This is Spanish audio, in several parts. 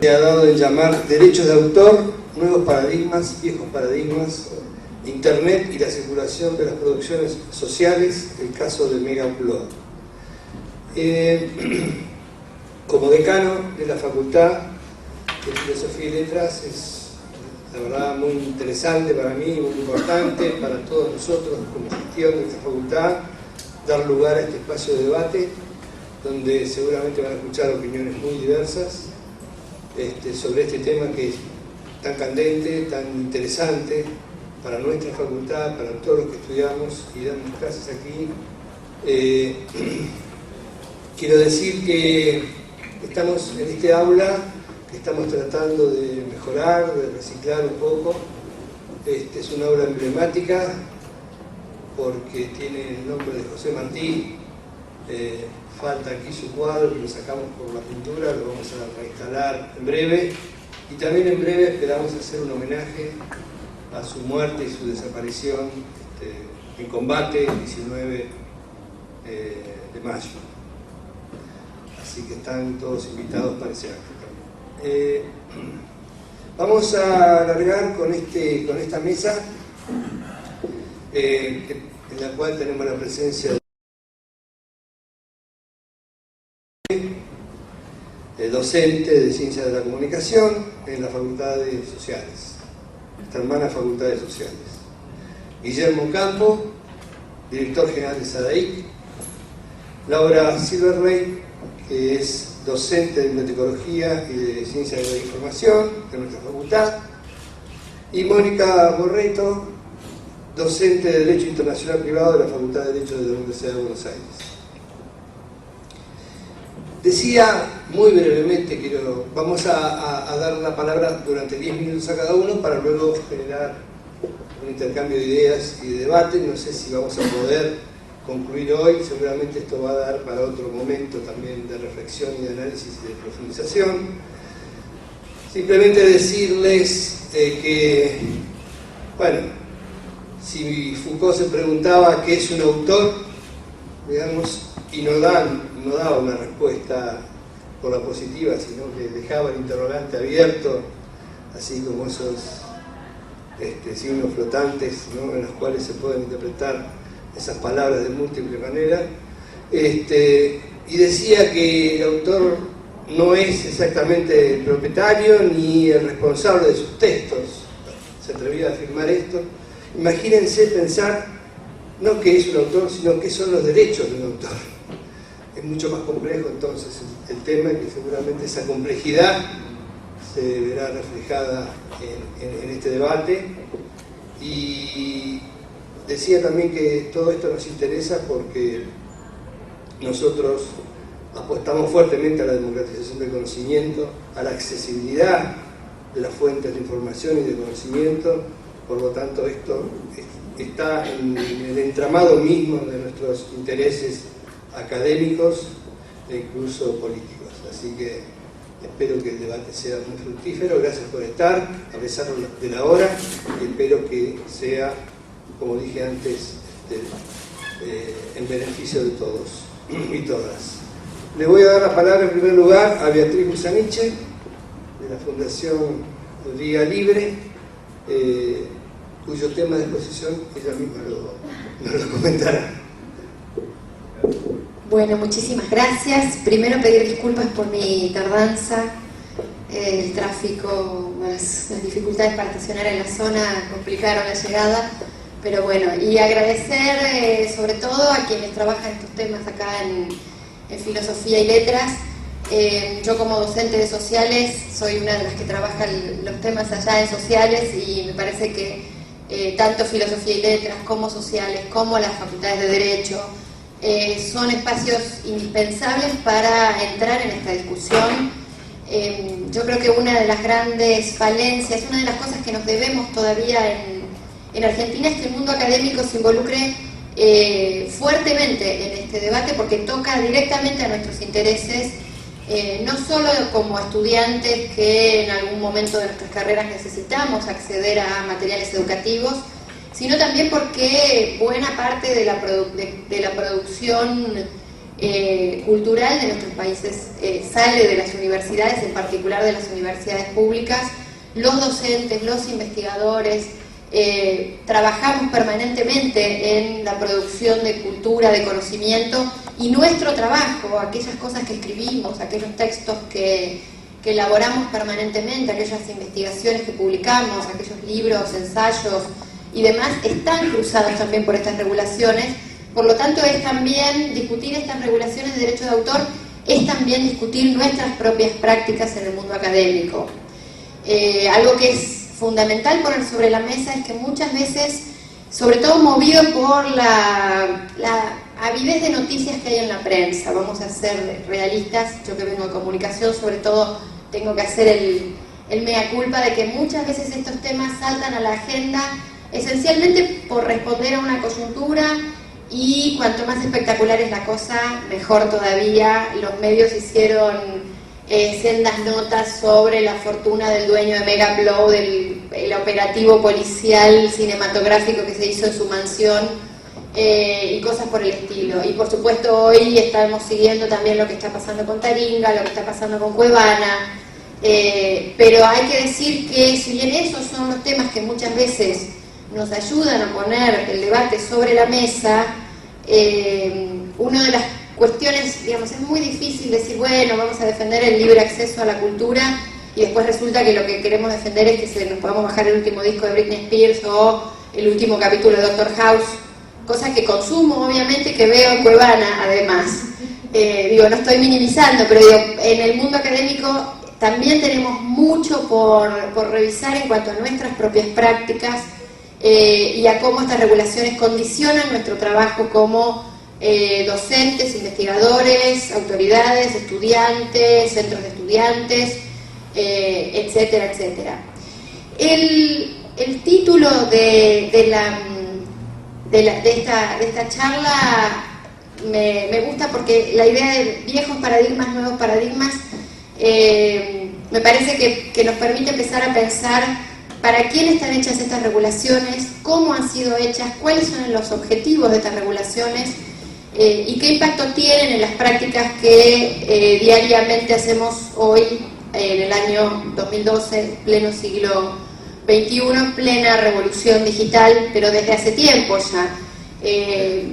Se ha dado en llamar derechos de autor, nuevos paradigmas, viejos paradigmas, Internet y la circulación de las producciones sociales, el caso de Mega Upload. Como decano de la Facultad de Filosofía y Letras, es la verdad muy interesante para mí, muy importante para todos nosotros como gestión de esta facultad, dar lugar a este espacio de debate, donde seguramente van a escuchar opiniones muy diversas sobre este tema que es tan candente, tan interesante para nuestra facultad, para todos los que estudiamos y damos clases aquí. Quiero decir que estamos en este aula, que estamos tratando de mejorar, de reciclar un poco. Es una aula emblemática porque tiene el nombre de José Martí. Falta aquí su cuadro, que lo sacamos por la pintura, lo vamos a reinstalar en breve. Y también en breve esperamos hacer un homenaje a su muerte y su desaparición en combate el 19 de mayo. Así que están todos invitados para ese acto. Vamos a alargar con esta mesa, en la cual tenemos la presencia de docente de Ciencias de la Comunicación en la Facultad de Sociales, esta hermana Facultad de Sociales. Guillermo Campo, director general de SADAIC. Laura Silverley, que es docente de Bibliotecología y de Ciencias de la Información de nuestra facultad. Y Mónica Borreto, docente de Derecho Internacional Privado de la Facultad de Derecho de la Universidad de Buenos Aires. Decía muy brevemente, vamos a dar la palabra durante 10 minutos a cada uno para luego generar un intercambio de ideas y de debate. No sé si vamos a poder concluir hoy, seguramente esto va a dar para otro momento también de reflexión y de análisis y de profundización. Simplemente decirles que, bueno, si Foucault se preguntaba qué es un autor, digamos, y no daba una respuesta por la positiva, sino que dejaba el interrogante abierto, así como esos signos flotantes, ¿no?, en los cuales se pueden interpretar esas palabras de múltiples maneras, y decía que el autor no es exactamente el propietario ni el responsable de sus textos. Se atrevía a afirmar esto. Imagínense pensar no qué es un autor, sino qué son los derechos de un autor. Es mucho más complejo entonces el tema, que seguramente esa complejidad se verá reflejada en este debate. Y decía también que todo esto nos interesa porque nosotros apostamos fuertemente a la democratización del conocimiento, a la accesibilidad de las fuentes de información y de conocimiento. Por lo tanto, esto está en el entramado mismo de nuestros intereses académicos e incluso políticos. Así que espero que el debate sea muy fructífero. Gracias por estar, a pesar de la hora, y espero que sea, como dije antes, en beneficio de todos y todas. Le voy a dar la palabra en primer lugar a Beatriz Busaniche, de la Fundación Día Libre, cuyo tema de exposición ella misma nos lo comentará. Bueno, muchísimas gracias. Primero pedir disculpas por mi tardanza, el tráfico más las dificultades para estacionar en la zona complicaron la llegada, pero bueno, y agradecer sobre todo a quienes trabajan estos temas acá en Filosofía y Letras. Yo como docente de sociales soy una de las que trabaja los temas allá en sociales, y me parece que tanto Filosofía y Letras como sociales, como las facultades de Derecho, son espacios indispensables para entrar en esta discusión. Yo creo que una de las grandes falencias, una de las cosas que nos debemos todavía en Argentina, es que el mundo académico se involucre fuertemente en este debate, porque toca directamente a nuestros intereses, no solo como estudiantes que en algún momento de nuestras carreras necesitamos acceder a materiales educativos, sino también porque buena parte de la producción cultural de nuestros países sale de las universidades, en particular de las universidades públicas. Los docentes, los investigadores, trabajamos permanentemente en la producción de cultura, de conocimiento, y nuestro trabajo, aquellas cosas que escribimos, aquellos textos que elaboramos permanentemente, aquellas investigaciones que publicamos, aquellos libros, ensayos y demás, están cruzados también por estas regulaciones. Por lo tanto, es también discutir estas regulaciones de derecho de autor, es también discutir nuestras propias prácticas en el mundo académico. Algo que es fundamental poner sobre la mesa es que muchas veces, sobre todo movido por la avidez de noticias que hay en la prensa, vamos a ser realistas, yo que vengo de comunicación sobre todo tengo que hacer el mea culpa de que muchas veces estos temas saltan a la agenda esencialmente por responder a una coyuntura, y cuanto más espectacular es la cosa, mejor todavía. Los medios hicieron sendas notas sobre la fortuna del dueño de Megaplow, el operativo policial cinematográfico que se hizo en su mansión, y cosas por el estilo. Y por supuesto hoy estamos siguiendo también lo que está pasando con Taringa, lo que está pasando con Cuevana, pero hay que decir que si bien esos son los temas que muchas veces nos ayudan a poner el debate sobre la mesa, una de las cuestiones, digamos, es muy difícil decir, bueno, vamos a defender el libre acceso a la cultura, y después resulta que lo que queremos defender es que nos podamos bajar el último disco de Britney Spears o el último capítulo de Doctor House, cosa que consumo obviamente, que veo en Cuevana además. No estoy minimizando, pero en el mundo académico también tenemos mucho por revisar en cuanto a nuestras propias prácticas, y a cómo estas regulaciones condicionan nuestro trabajo como docentes, investigadores, autoridades, estudiantes, centros de estudiantes, etcétera, etcétera. El título de esta charla me gusta porque la idea de viejos paradigmas, nuevos paradigmas, me parece que nos permite empezar a pensar para quién están hechas estas regulaciones, cómo han sido hechas, cuáles son los objetivos de estas regulaciones, y qué impacto tienen en las prácticas que diariamente hacemos hoy, en el año 2012, pleno siglo XXI, plena revolución digital, pero desde hace tiempo ya.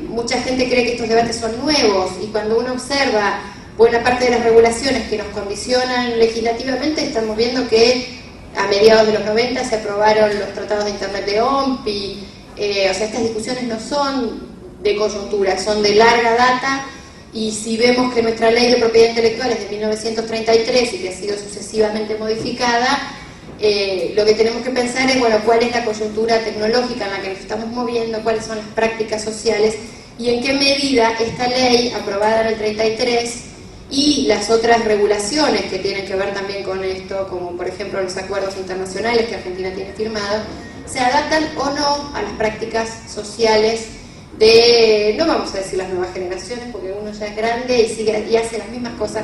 Mucha gente cree que estos debates son nuevos, y cuando uno observa buena parte de las regulaciones que nos condicionan legislativamente, estamos viendo que a mediados de los 90 se aprobaron los tratados de Internet de OMP, estas discusiones no son de coyuntura, son de larga data, y si vemos que nuestra ley de propiedad intelectual es de 1933 y que ha sido sucesivamente modificada, lo que tenemos que pensar es, bueno, cuál es la coyuntura tecnológica en la que nos estamos moviendo, cuáles son las prácticas sociales, y en qué medida esta ley, aprobada en el 33, y las otras regulaciones que tienen que ver también con esto, como por ejemplo los acuerdos internacionales que Argentina tiene firmados, se adaptan o no a las prácticas sociales de, no vamos a decir las nuevas generaciones, porque uno ya es grande y sigue y hace las mismas cosas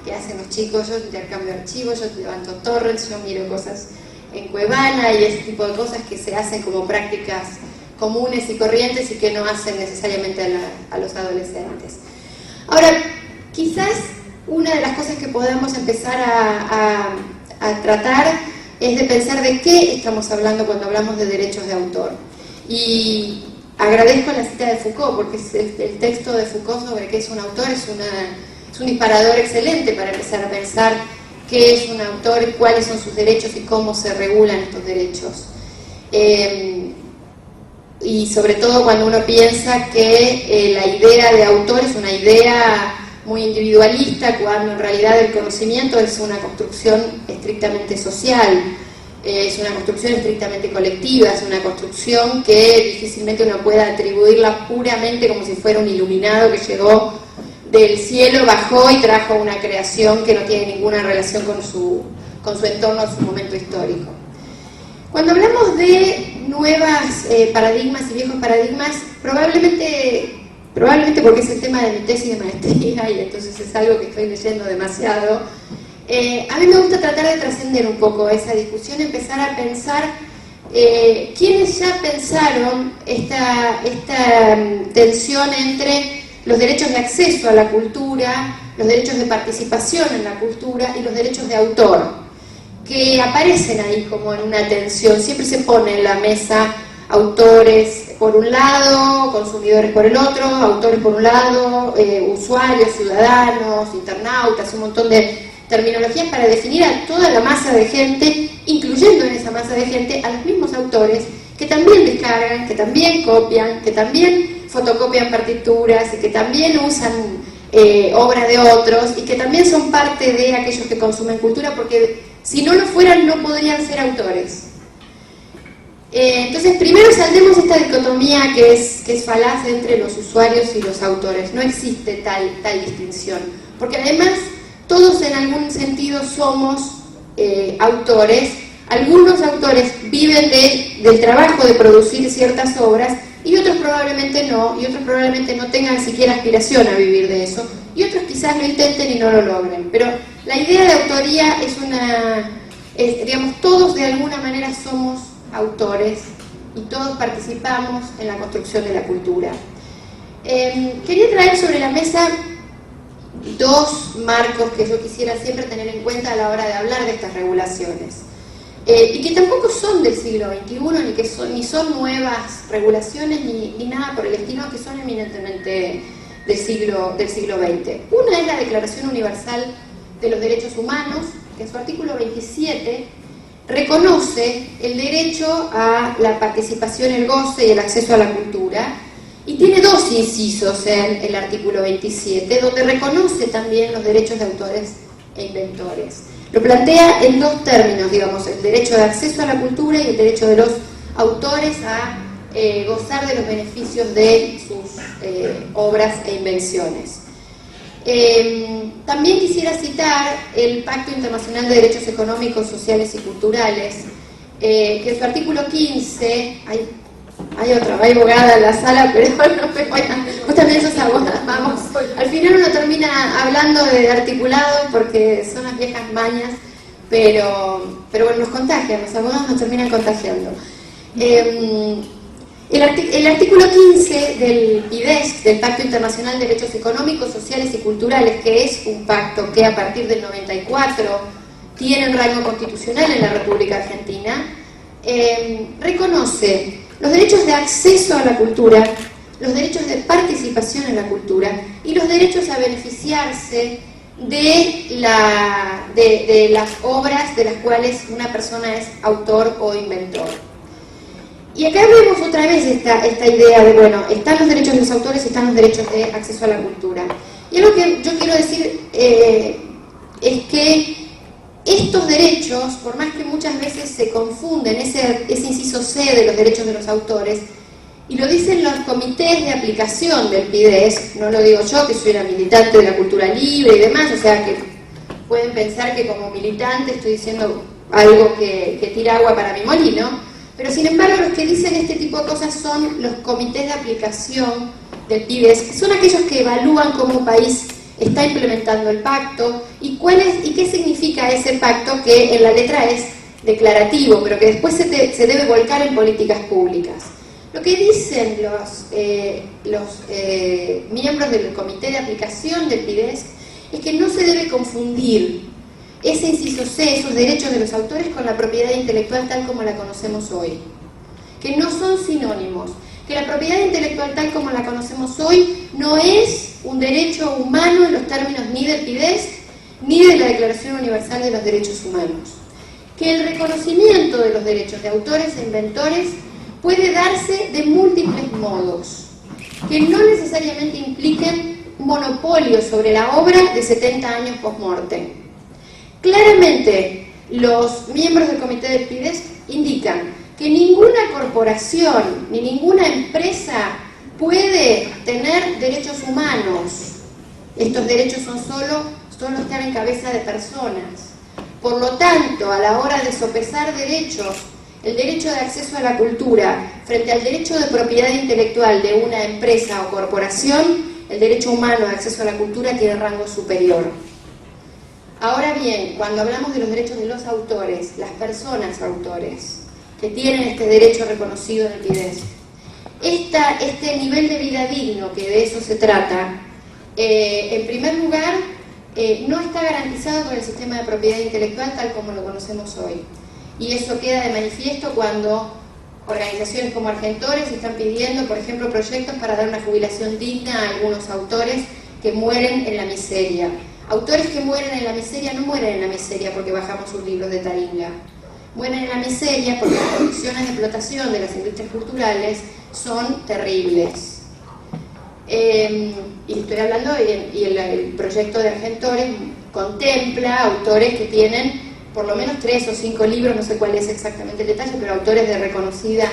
que hacen los chicos. Yo intercambio archivos, yo levanto torrents, yo miro cosas en Cuevana y ese tipo de cosas que se hacen como prácticas comunes y corrientes y que no hacen necesariamente a los adolescentes. Ahora, quizás una de las cosas que podemos empezar a tratar es de pensar de qué estamos hablando cuando hablamos de derechos de autor. Y agradezco la cita de Foucault, porque el texto de Foucault sobre qué es un autor es un disparador excelente para empezar a pensar qué es un autor, cuáles son sus derechos y cómo se regulan estos derechos. Y sobre todo cuando uno piensa que la idea de autor es una idea muy individualista, cuando en realidad el conocimiento es una construcción estrictamente social, es una construcción estrictamente colectiva, es una construcción que difícilmente uno pueda atribuirla puramente como si fuera un iluminado que llegó del cielo, bajó y trajo una creación que no tiene ninguna relación con su entorno, su momento histórico. Cuando hablamos de nuevas paradigmas y viejos paradigmas, probablemente porque es el tema de mi tesis de maestría y entonces es algo que estoy leyendo demasiado, a mí me gusta tratar de trascender un poco esa discusión, empezar a pensar quiénes ya pensaron esta tensión entre los derechos de acceso a la cultura, los derechos de participación en la cultura y los derechos de autor, que aparecen ahí como en una tensión. Siempre se pone en la mesa autores por un lado, consumidores por el otro, autores por un lado, usuarios, ciudadanos, internautas, un montón de terminologías para definir a toda la masa de gente, incluyendo en esa masa de gente a los mismos autores que también descargan, que también copian, que también fotocopian partituras y que también usan obras de otros y que también son parte de aquellos que consumen cultura, porque si no lo fueran no podrían ser autores. Entonces, primero saldemos esta dicotomía que es falaz entre los usuarios y los autores. No existe tal distinción, porque además todos en algún sentido somos autores. Algunos autores viven del trabajo de producir ciertas obras y otros probablemente no, y otros probablemente no tengan siquiera aspiración a vivir de eso, y otros quizás lo intenten y no lo logren. Pero la idea de autoría digamos, todos de alguna manera somos autores y todos participamos en la construcción de la cultura. Quería traer sobre la mesa dos marcos que yo quisiera siempre tener en cuenta a la hora de hablar de estas regulaciones. Y que tampoco son del siglo XXI, ni son nuevas regulaciones, ni nada por el estilo, que son eminentemente del siglo XX. Una es la Declaración Universal de los Derechos Humanos, que en su artículo 27 reconoce el derecho a la participación, el goce y el acceso a la cultura, y tiene dos incisos en el artículo 27, donde reconoce también los derechos de autores e inventores. Lo plantea en dos términos, digamos, el derecho de acceso a la cultura y el derecho de los autores a gozar de los beneficios de sus obras e invenciones. También quisiera citar el Pacto Internacional de Derechos Económicos, Sociales y Culturales, que en su artículo 15, hay otra, va abogada en la sala, pero no me voy a... Vos también sos abogada, vamos. Al final uno termina hablando de articulado porque son las viejas mañas, pero bueno, nos contagian, los abogados nos terminan contagiando. El artículo 15 del PIDESC, del Pacto Internacional de Derechos Económicos, Sociales y Culturales, que es un pacto que a partir del 94 tiene un rango constitucional en la República Argentina, reconoce los derechos de acceso a la cultura, los derechos de participación en la cultura y los derechos a beneficiarse de las obras de las cuales una persona es autor o inventor. Y acá vemos otra vez esta idea de, bueno, están los derechos de los autores, están los derechos de acceso a la cultura. Y algo que yo quiero decir es que estos derechos, por más que muchas veces se confunden, ese inciso C de los derechos de los autores, y lo dicen los comités de aplicación del PIDESC, no lo digo yo, que soy una militante de la cultura libre y demás, o sea que pueden pensar que como militante estoy diciendo algo que tira agua para mi molino, pero sin embargo los que dicen este tipo de cosas son los comités de aplicación del PIDESC, que son aquellos que evalúan cómo un país está implementando el pacto y qué significa ese pacto que en la letra es declarativo, pero que después se debe volcar en políticas públicas. Lo que dicen los miembros del comité de aplicación del PIDESC es que no se debe confundir ese inciso C, esos derechos de los autores, con la propiedad intelectual tal como la conocemos hoy, que no son sinónimos, que la propiedad intelectual tal como la conocemos hoy no es un derecho humano en los términos ni del PIDESC ni de la Declaración Universal de los Derechos Humanos, que el reconocimiento de los derechos de autores e inventores puede darse de múltiples modos, que no necesariamente impliquen monopolio sobre la obra de 70 años post-mortem. Claramente, los miembros del comité del PIDESC indican que ninguna corporación ni ninguna empresa puede tener derechos humanos. Estos derechos son solo están en cabeza de personas. Por lo tanto, a la hora de sopesar derechos, el derecho de acceso a la cultura frente al derecho de propiedad intelectual de una empresa o corporación, el derecho humano de acceso a la cultura tiene rango superior. Ahora bien, cuando hablamos de los derechos de los autores, las personas autores, que tienen este derecho reconocido en el PIDESC, este nivel de vida digno, que de eso se trata, en primer lugar, no está garantizado por el sistema de propiedad intelectual tal como lo conocemos hoy. Y eso queda de manifiesto cuando organizaciones como Argentores están pidiendo, por ejemplo, proyectos para dar una jubilación digna a algunos autores que mueren en la miseria. Autores que mueren en la miseria no mueren en la miseria porque bajamos sus libros de Taringa. Mueren en la miseria porque las condiciones de explotación de las industrias culturales son terribles. Y estoy hablando, y el proyecto de Argentores contempla autores que tienen por lo menos 3 o 5 libros, no sé cuál es exactamente el detalle, pero autores de reconocida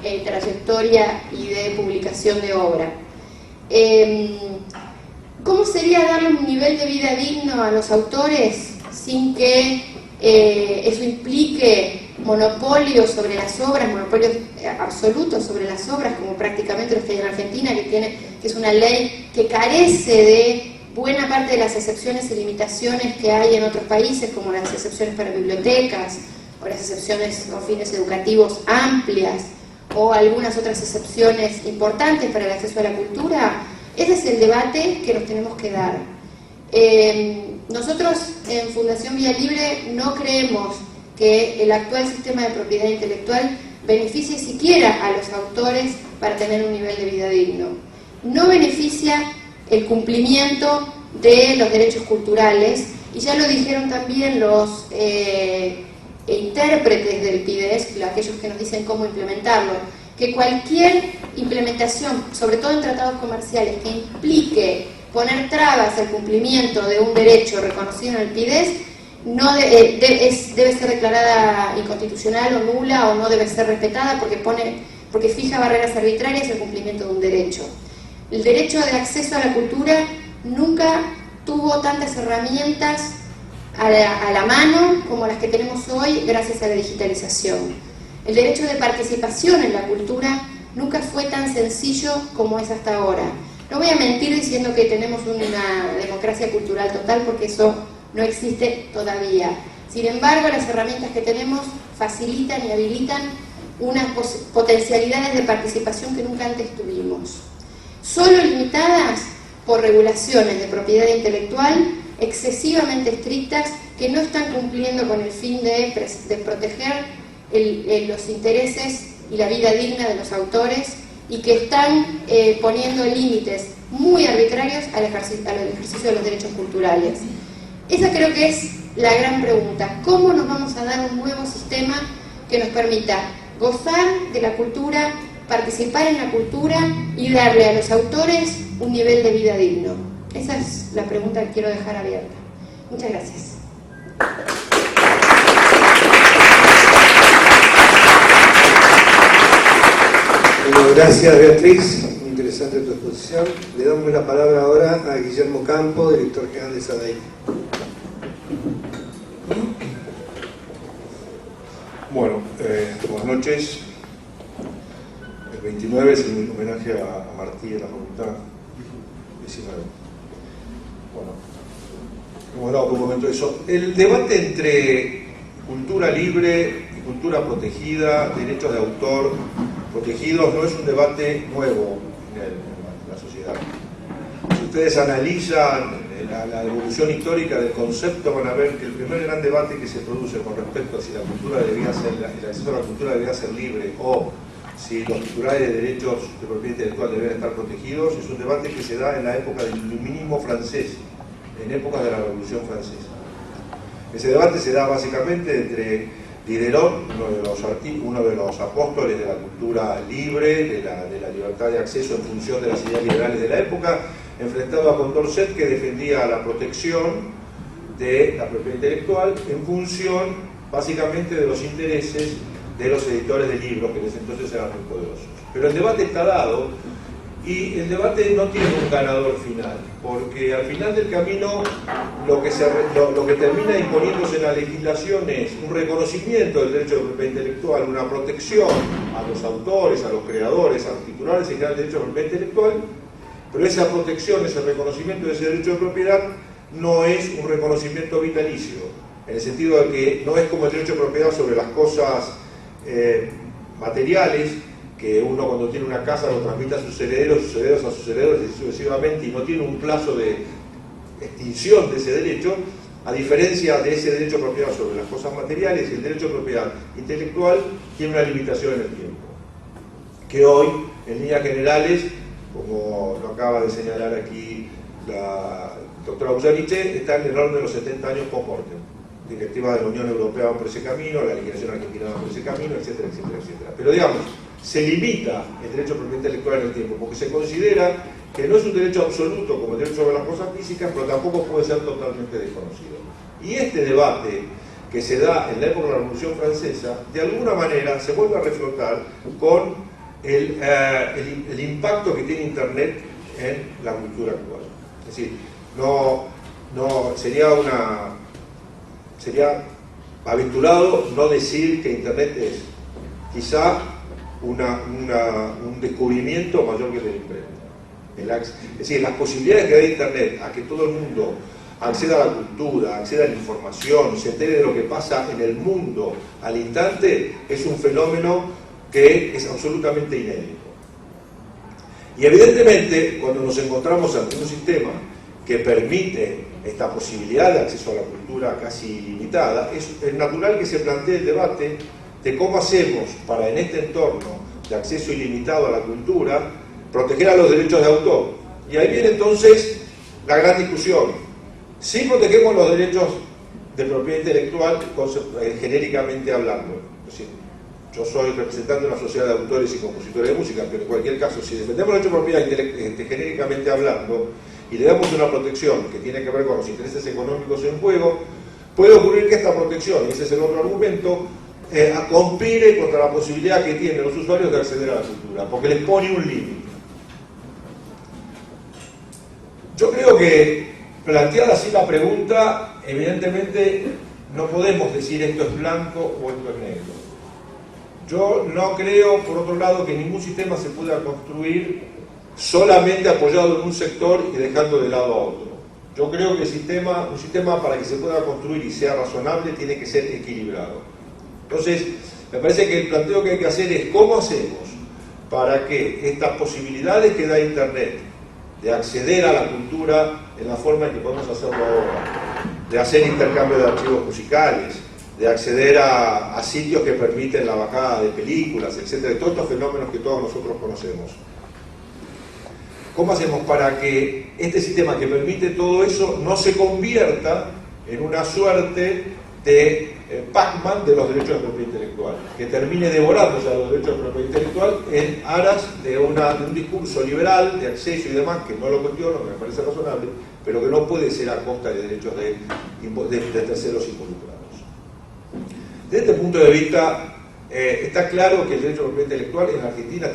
trayectoria y de publicación de obra. ¿Cómo sería darle un nivel de vida digno a los autores sin que eso implique monopolios sobre las obras, monopolios absolutos sobre las obras, como prácticamente los que hay en Argentina, que es una ley que carece de buena parte de las excepciones y limitaciones que hay en otros países, como las excepciones para bibliotecas, o las excepciones con fines educativos amplias, o algunas otras excepciones importantes para el acceso a la cultura? Ese es el debate que nos tenemos que dar. Nosotros en Fundación Vía Libre no creemos que el actual sistema de propiedad intelectual beneficie siquiera a los autores para tener un nivel de vida digno. No beneficia el cumplimiento de los derechos culturales, y ya lo dijeron también los intérpretes del PIDES, aquellos que nos dicen cómo implementarlo, que cualquier implementación, sobre todo en tratados comerciales, que implique poner trabas al cumplimiento de un derecho reconocido en el PIDES, debe ser declarada inconstitucional o nula, o no debe ser respetada porque fija barreras arbitrarias al cumplimiento de un derecho. El derecho de acceso a la cultura nunca tuvo tantas herramientas a la mano como las que tenemos hoy gracias a la digitalización. El derecho de participación en la cultura nunca fue tan sencillo como es hasta ahora. No voy a mentir diciendo que tenemos una democracia cultural total, porque eso no existe todavía. Sin embargo, las herramientas que tenemos facilitan y habilitan unas potencialidades de participación que nunca antes tuvimos, solo limitadas por regulaciones de propiedad intelectual excesivamente estrictas que no están cumpliendo con el fin de proteger los intereses y la vida digna de los autores, y que están poniendo límites muy arbitrarios al ejercicio de los derechos culturales. Esa creo que es la gran pregunta. ¿Cómo nos vamos a dar un nuevo sistema que nos permita gozar de la cultura, participar en la cultura y darle a los autores un nivel de vida digno? Esa es la pregunta que quiero dejar abierta. Muchas gracias. Bueno, gracias Beatriz, muy interesante tu exposición. Le damos la palabra ahora a Guillermo Campo, director general de SADAI. Bueno, buenas noches. El 29 es el homenaje a Martí en la facultad 19. Bueno, hemos hablado por un momento de eso. El debate entre cultura libre y cultura protegida, derechos de autor protegidos, no es un debate nuevo en la sociedad. Si ustedes analizan la evolución histórica del concepto, van a ver que el primer gran debate que se produce con respecto a si la cultura debía ser, el acceso a la cultura debía ser libre o si los titulares de derechos de propiedad intelectual deben estar protegidos, es un debate que se da en la época del iluminismo francés, en épocas de la Revolución Francesa. Ese debate se da básicamente entre Diderot, uno de los apóstoles de la cultura libre, de la libertad de acceso en función de las ideas liberales de la época, enfrentado a Condorcet, que defendía la protección de la propiedad intelectual en función básicamente de los intereses de los editores de libros, que en ese entonces eran muy poderosos. Pero el debate está dado y el debate no tiene un ganador final, porque al final del camino lo que termina imponiéndose en la legislación es un reconocimiento del derecho de propiedad intelectual, una protección a los autores, a los creadores, a los titulares en general del derecho de propiedad intelectual, pero esa protección, ese reconocimiento de ese derecho de propiedad no es un reconocimiento vitalicio, en el sentido de que no es como el derecho de propiedad sobre las cosas materiales, que uno cuando tiene una casa lo transmite a sus herederos a sus herederos y sucesivamente, y no tiene un plazo de extinción de ese derecho, a diferencia de ese derecho de propiedad sobre las cosas materiales, y el derecho de propiedad intelectual tiene una limitación en el tiempo, que hoy, en líneas generales, como lo acaba de señalar aquí la doctora Bullaniche, está en el orden de los 70 años post-mortem. Directiva de la Unión Europea va por ese camino, la legislación argentina va por ese camino, etcétera, etcétera, etcétera. Pero digamos, se limita el derecho de propiedad intelectual en el tiempo, porque se considera que no es un derecho absoluto como el derecho sobre las cosas físicas, pero tampoco puede ser totalmente desconocido. Y este debate que se da en la época de la Revolución Francesa, de alguna manera se vuelve a reflotar con el impacto que tiene Internet en la cultura actual. Es decir, sería aventurado no decir que Internet es quizá un descubrimiento mayor que el del imprenta. Es decir, las posibilidades que da Internet a que todo el mundo acceda a la cultura, acceda a la información, se entere de lo que pasa en el mundo al instante, es un fenómeno que es absolutamente inédito. Y evidentemente, cuando nos encontramos ante un sistema que permite esta posibilidad de acceso a la cultura casi ilimitada, es natural que se plantee el debate de cómo hacemos para, en este entorno de acceso ilimitado a la cultura, proteger a los derechos de autor. Y ahí viene entonces la gran discusión. Si protegemos los derechos de propiedad intelectual, genéricamente hablando. Es decir, yo soy representante de una sociedad de autores y compositores de música, pero en cualquier caso, si defendemos los derechos de propiedad genéricamente hablando, y le damos una protección que tiene que ver con los intereses económicos en juego, puede ocurrir que esta protección, y ese es el otro argumento, conspire contra la posibilidad que tienen los usuarios de acceder a la cultura, porque les pone un límite. Yo creo que, planteada así la pregunta, evidentemente no podemos decir esto es blanco o esto es negro. Yo no creo, por otro lado, que ningún sistema se pueda construir solamente apoyado en un sector y dejando de lado a otro. Yo creo que un sistema para que se pueda construir y sea razonable tiene que ser equilibrado. Entonces, me parece que el planteo que hay que hacer es cómo hacemos para que estas posibilidades que da Internet de acceder a la cultura en la forma en que podemos hacerlo ahora, de hacer intercambio de archivos musicales, de acceder a sitios que permiten la bajada de películas, etcétera, todos estos fenómenos que todos nosotros conocemos. ¿Cómo hacemos para que este sistema que permite todo eso no se convierta en una suerte de Pac-Man de los derechos de propiedad intelectual, que termine devorándose a los derechos de propiedad intelectual en aras de un discurso liberal de acceso y demás, que no lo cuestiono, me parece razonable, pero que no puede ser a costa de derechos de terceros involucrados. Desde este punto de vista, está claro que el derecho de propiedad intelectual en Argentina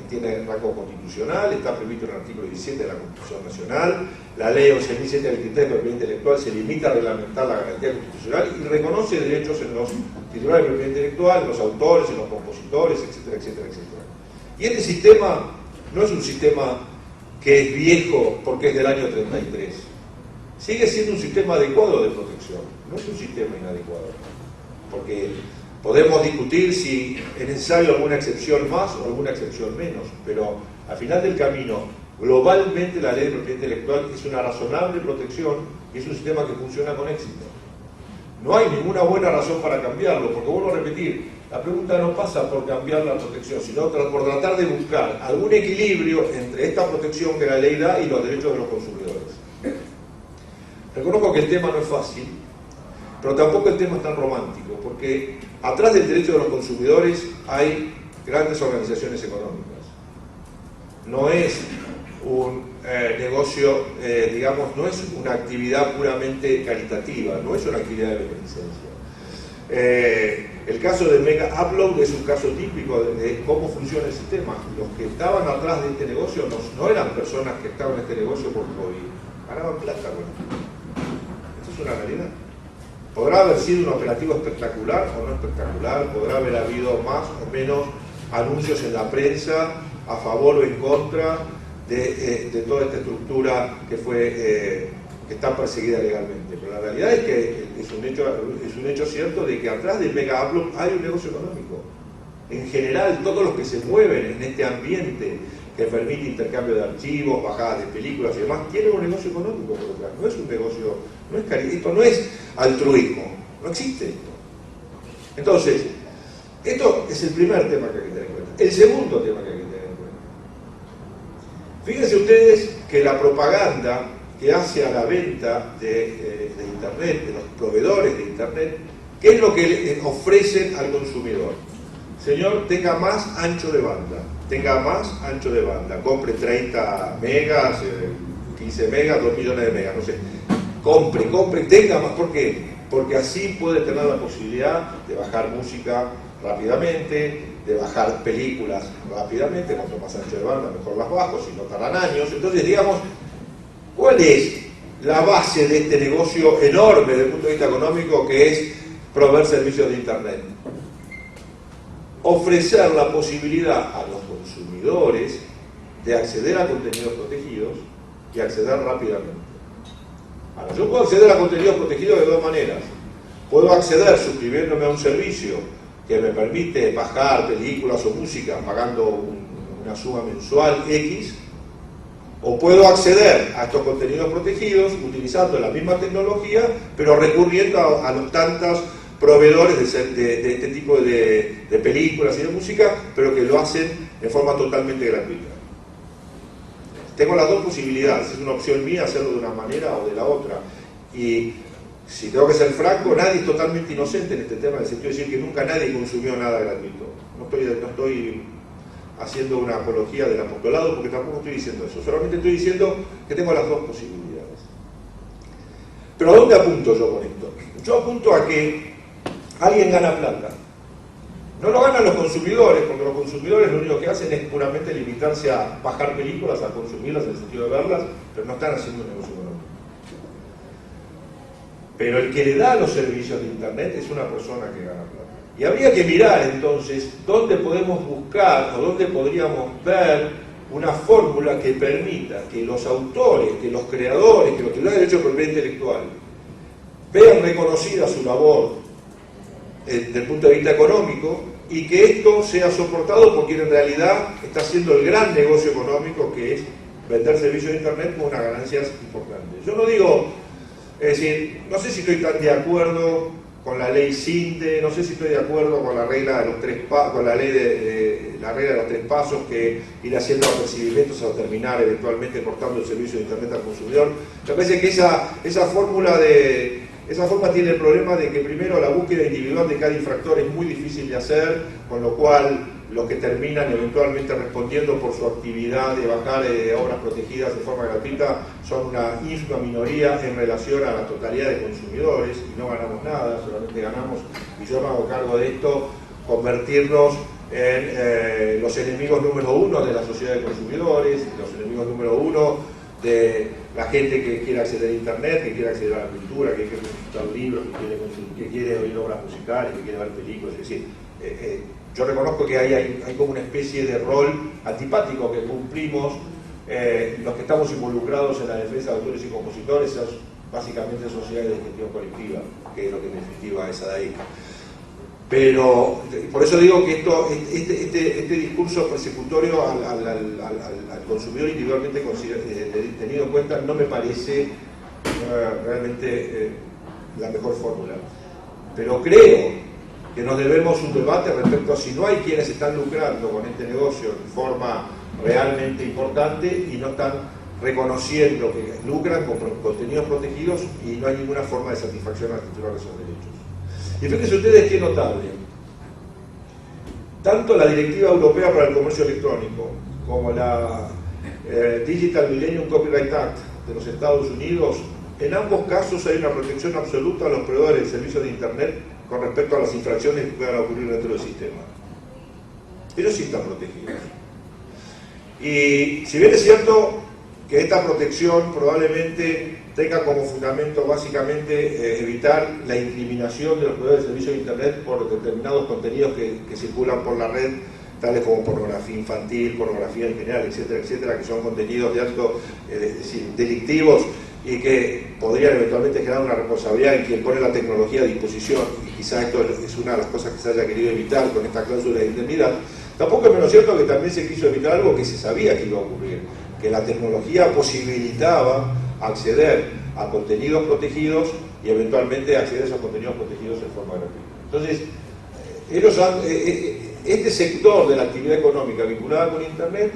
tiene rango constitucional, está previsto en el artículo 17 de la Constitución Nacional, la ley 11.007 del criterio de propiedad intelectual se limita a reglamentar la garantía constitucional y reconoce derechos en los titulares de propiedad intelectual, en los autores, en los compositores, etcétera, etcétera, etcétera. Y este sistema no es un sistema que es viejo porque es del año 33. Sigue siendo un sistema adecuado de protección, no es un sistema inadecuado. Porque podemos discutir si es necesario alguna excepción más o alguna excepción menos, pero al final del camino, globalmente la ley de propiedad intelectual es una razonable protección y es un sistema que funciona con éxito. No hay ninguna buena razón para cambiarlo, porque vuelvo a repetir, la pregunta no pasa por cambiar la protección, sino por tratar de buscar algún equilibrio entre esta protección que la ley da y los derechos de los consumidores. Reconozco que el tema no es fácil, pero tampoco el tema es tan romántico, porque atrás del derecho de los consumidores hay grandes organizaciones económicas. No es un negocio, digamos, no es una actividad puramente caritativa, no es una actividad de beneficencia. El caso de Mega Upload es un caso típico de cómo funciona el sistema. Los que estaban atrás de este negocio no eran personas que estaban en este negocio por hobby, ganaban plata. Bueno, esto es una realidad. Podrá haber sido un operativo espectacular o no espectacular, podrá haber habido más o menos anuncios en la prensa a favor o en contra de toda esta estructura que está perseguida legalmente. Pero la realidad es que es un hecho cierto de que atrás del Mega Upload hay un negocio económico. en general, todos los que se mueven en este ambiente que permite intercambio de archivos, bajadas de películas y demás, tienen un negocio económico por detrás. No es un negocio, no es esto no es altruismo, no existe esto. Entonces, esto es el primer tema que hay que tener en cuenta. El segundo tema que hay que tener en cuenta. Fíjense ustedes que la propaganda que hace a la venta de Internet, de los proveedores de Internet, ¿qué es lo que le ofrecen al consumidor? Señor, tenga más ancho de banda, compre 30 megas, 15 megas, 2 millones de megas, no sé. Compre, tenga más. ¿Por qué? Porque así puede tener la posibilidad de bajar música rápidamente, de bajar películas rápidamente. Cuanto más ancho de banda, mejor las bajo, si no tardan años. Entonces, digamos, ¿cuál es la base de este negocio enorme desde el punto de vista económico, que es proveer servicios de Internet? Ofrecer la posibilidad a los consumidores de acceder a contenidos protegidos y acceder rápidamente. Ahora, yo puedo acceder a contenidos protegidos de dos maneras. Puedo acceder suscribiéndome a un servicio que me permite bajar películas o música pagando una suma mensual X, o puedo acceder a estos contenidos protegidos utilizando la misma tecnología, pero recurriendo a los tantos proveedores de este tipo de películas y de música, pero que lo hacen de forma totalmente gratuita. Tengo las dos posibilidades, es una opción mía hacerlo de una manera o de la otra. Y si tengo que ser franco, nadie es totalmente inocente en este tema, en el sentido de decir que nunca nadie consumió nada gratuito. No estoy haciendo una apología del apostolado, porque tampoco estoy diciendo eso, solamente estoy diciendo que tengo las dos posibilidades. Pero ¿a dónde apunto yo con esto? Yo apunto a que alguien gana plata. No lo ganan los consumidores, porque los consumidores lo único que hacen es puramente limitarse a bajar películas, a consumirlas en el sentido de verlas, pero no están haciendo un negocio económico. Pero el que le da los servicios de Internet es una persona que gana plata. Y habría que mirar entonces dónde podemos buscar o dónde podríamos ver una fórmula que permita que los autores, que los creadores, que los titulares de derecho de propiedad intelectual vean reconocida su labor desde el punto de vista económico y que esto sea soportado por quien en realidad está haciendo el gran negocio económico, que es vender servicios de Internet con unas ganancias importantes. Yo no digo, es decir, no sé si estoy tan de acuerdo con la ley CINDE, no sé si estoy de acuerdo con la regla de los tres con la ley la regla de los 3 pasos, que ir haciendo apercibimientos a terminar eventualmente cortando el servicio de Internet al consumidor. Me parece que esa forma tiene el problema de que primero la búsqueda individual de cada infractor es muy difícil de hacer, con lo cual los que terminan eventualmente respondiendo por su actividad de bajar obras protegidas de forma gratuita son una ínfima minoría en relación a la totalidad de consumidores, y no ganamos nada, solamente ganamos, y yo me hago cargo de esto, convertirnos en los enemigos número 1 de la sociedad de consumidores, los enemigos número 1 de la gente que quiere acceder a Internet, que quiere acceder a la cultura, que quiere consultar libros, que quiere oír obras musicales, que quiere ver películas. Es decir, yo reconozco que hay como una especie de rol antipático que cumplimos los que estamos involucrados en la defensa de autores y compositores, básicamente sociedades de gestión colectiva, que es lo que en definitiva es ADAIC. Pero por eso digo que este discurso persecutorio al consumidor individualmente tenido en cuenta no me parece realmente la mejor fórmula. Pero creo que nos debemos un debate respecto a si no hay quienes están lucrando con este negocio de forma realmente importante y no están reconociendo que lucran con contenidos protegidos y no hay ninguna forma de satisfacción al titular de esos derechos. Y fíjense ustedes qué notable. Tanto la Directiva Europea para el Comercio Electrónico como la Digital Millennium Copyright Act de los Estados Unidos, en ambos casos hay una protección absoluta a los proveedores de servicios de Internet con respecto a las infracciones que puedan ocurrir dentro del sistema. Ellos sí están protegidos. Y si bien es cierto que esta protección probablemente tenga como fundamento básicamente evitar la incriminación de los proveedores de servicios de Internet por determinados contenidos que circulan por la red, tales como pornografía infantil, pornografía en general, etcétera, etcétera, que son contenidos de alto, delictivos y que podrían eventualmente generar una responsabilidad en quien pone la tecnología a disposición, y quizá esto es una de las cosas que se haya querido evitar con esta cláusula de indemnidad. Tampoco es menos cierto que también se quiso evitar algo que se sabía que iba a ocurrir, que la tecnología posibilitaba acceder a contenidos protegidos y eventualmente acceder a esos contenidos protegidos en forma gratuita. Entonces, este sector de la actividad económica vinculada con Internet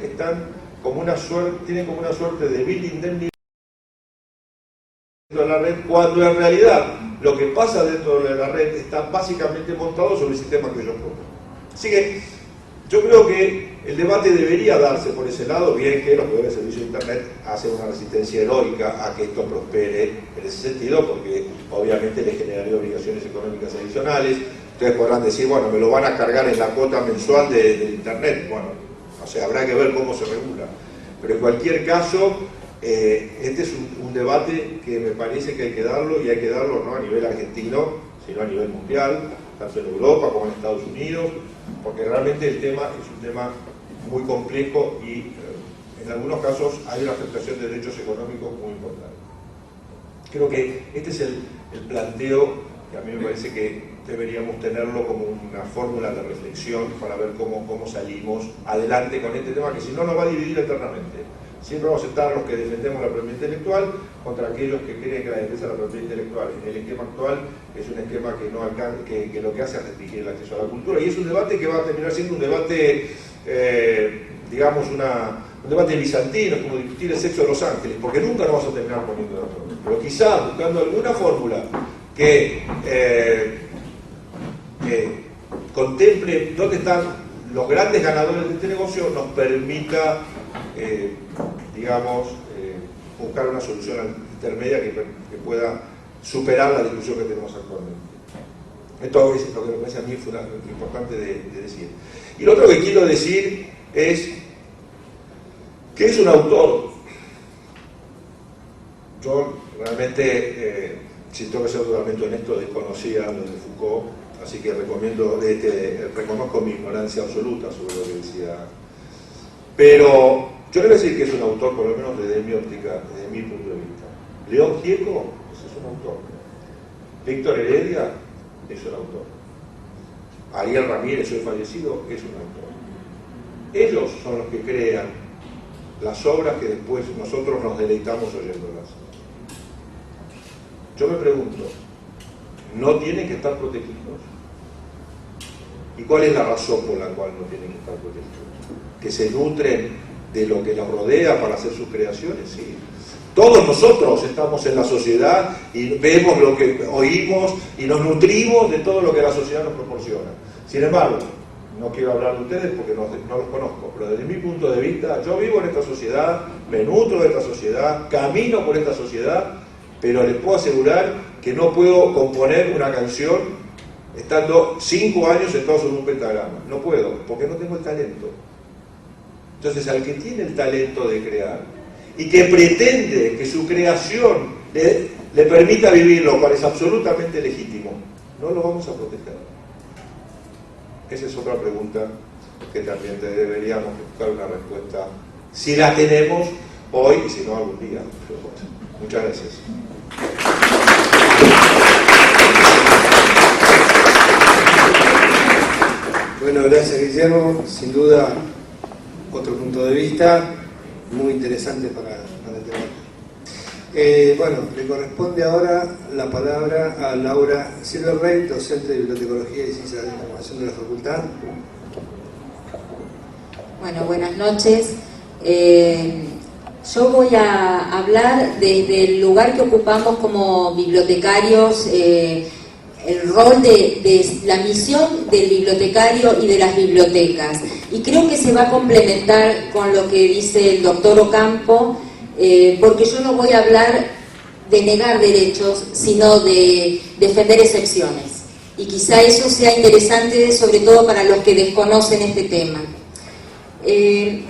tienen como una suerte de bill indemnidad dentro de la red, cuando en realidad lo que pasa dentro de la red está básicamente montado sobre el sistema que ellos proponen. Así que yo creo que el debate debería darse por ese lado, bien que los proveedores de servicios de Internet hacen una resistencia heroica a que esto prospere en ese sentido, porque obviamente les generaría obligaciones económicas adicionales. Ustedes podrán decir, bueno, me lo van a cargar en la cuota mensual de Internet. Bueno, o sea, habrá que ver cómo se regula. Pero en cualquier caso, este es un debate que me parece que hay que darlo, y hay que darlo no a nivel argentino, sino a nivel mundial, tanto en Europa como en Estados Unidos, porque realmente el tema es un tema muy complejo y en algunos casos hay una afectación de derechos económicos muy importante. Creo que este es el planteo que a mí me parece que deberíamos tenerlo como una fórmula de reflexión para ver cómo salimos adelante con este tema, que si no nos va a dividir eternamente. Siempre vamos a estar los que defendemos la propiedad intelectual contra aquellos que creen que la defensa de la propiedad intelectual en el esquema actual es un esquema que no alcanza, que lo que hace es restringir el acceso a la cultura, y es un debate que va a terminar siendo un debate, digamos, un debate bizantino, como discutir el sexo de los ángeles, porque nunca nos vamos a terminar poniendo de acuerdo. Pero quizás buscando alguna fórmula que contemple dónde están los grandes ganadores de este negocio, nos permita, digamos, buscar una solución intermedia que pueda superar la discusión que tenemos actualmente. Esto es lo que me parece a mí importante de decir. Y lo otro que quiero decir es que es un autor. Yo realmente, si tengo que ser totalmente honesto, desconocía lo de Foucault, así que reconozco mi ignorancia absoluta sobre lo que decía. Pero yo le voy a decir que es un autor, por lo menos desde mi óptica, desde mi punto de vista. León Gieco, ese es un autor. Víctor Heredia es un autor. Ariel Ramírez, hoy fallecido, es un autor. Ellos son los que crean las obras que después nosotros nos deleitamos oyéndolas. Yo me pregunto, ¿no tienen que estar protegidos? ¿Y cuál es la razón por la cual no tienen que estar protegidos? ¿Que se nutren de lo que los rodea para hacer sus creaciones? Sí. Todos nosotros estamos en la sociedad y vemos lo que oímos y nos nutrimos de todo lo que la sociedad nos proporciona. Sin embargo, no quiero hablar de ustedes porque no los conozco, pero desde mi punto de vista, yo vivo en esta sociedad, me nutro de esta sociedad, camino por esta sociedad, pero les puedo asegurar que no puedo componer una canción estando 5 años sentado sobre un pentagrama. No puedo, porque no tengo el talento. Entonces, al que tiene el talento de crear y que pretende que su creación le permita vivir, lo cual es absolutamente legítimo, no lo vamos a proteger. Esa es otra pregunta que también deberíamos buscar una respuesta, si la tenemos hoy y si no algún día. Muchas gracias. Bueno, gracias Guillermo, sin duda otro punto de vista muy interesante para el debate. Bueno, le corresponde ahora la palabra a Laura Silverrey, docente de Bibliotecología y Ciencias de la Información de la Facultad. Bueno, buenas noches. Yo voy a hablar desde el lugar que ocupamos como bibliotecarios, el rol de la misión del bibliotecario y de las bibliotecas. Y creo que se va a complementar con lo que dice el doctor Ocampo, porque yo no voy a hablar de negar derechos, sino de defender excepciones. Y quizá eso sea interesante, sobre todo para los que desconocen este tema.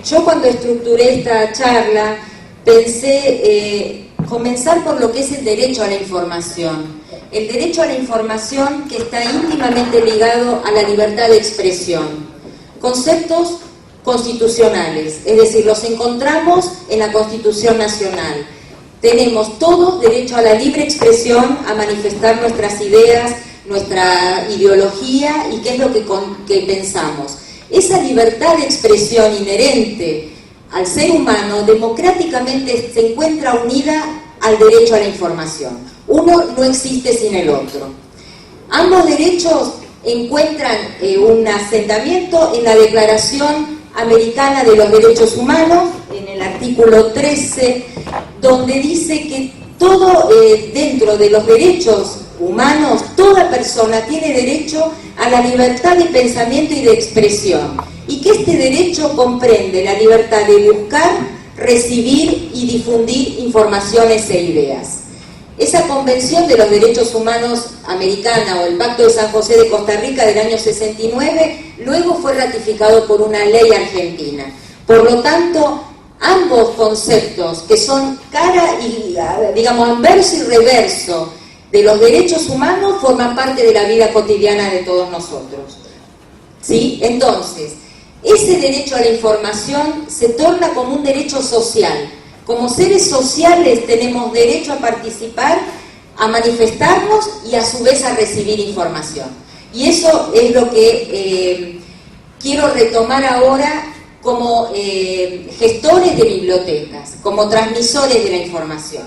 Yo cuando estructuré esta charla pensé comenzar por lo que es el derecho a la información. El derecho a la información que está íntimamente ligado a la libertad de expresión. Conceptos constitucionales, es decir, los encontramos en la Constitución Nacional. tenemos todos derecho a la libre expresión, a manifestar nuestras ideas, nuestra ideología y qué es lo que pensamos. Esa libertad de expresión inherente al ser humano democráticamente se encuentra unida al derecho a la información. Uno no existe sin el otro. Ambos derechos encuentran un asentamiento en la Declaración Americana de los Derechos Humanos, en el artículo 13, donde dice que todo dentro de los derechos humanos, toda persona tiene derecho a la libertad de pensamiento y de expresión, y que este derecho comprende la libertad de buscar, recibir y difundir informaciones e ideas. Esa Convención de los Derechos Humanos americana o el Pacto de San José de Costa Rica del año 69 luego fue ratificado por una ley argentina. Por lo tanto, ambos conceptos, que son cara y, digamos, anverso y reverso de los derechos humanos, forman parte de la vida cotidiana de todos nosotros. ¿Sí? Entonces, ese derecho a la información se torna como un derecho social. Como seres sociales tenemos derecho a participar, a manifestarnos y a su vez a recibir información. Y eso es lo que quiero retomar ahora como gestores de bibliotecas, como transmisores de la información.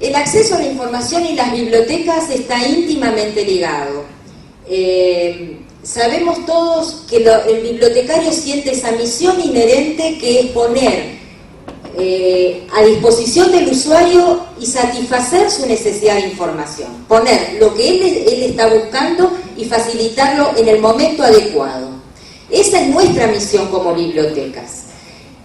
El acceso a la información y las bibliotecas está íntimamente ligado. Sabemos todos que el bibliotecario siente esa misión inherente que es poner a disposición del usuario y satisfacer su necesidad de información, poner lo que él está buscando y facilitarlo en el momento adecuado. Esa es nuestra misión como bibliotecas,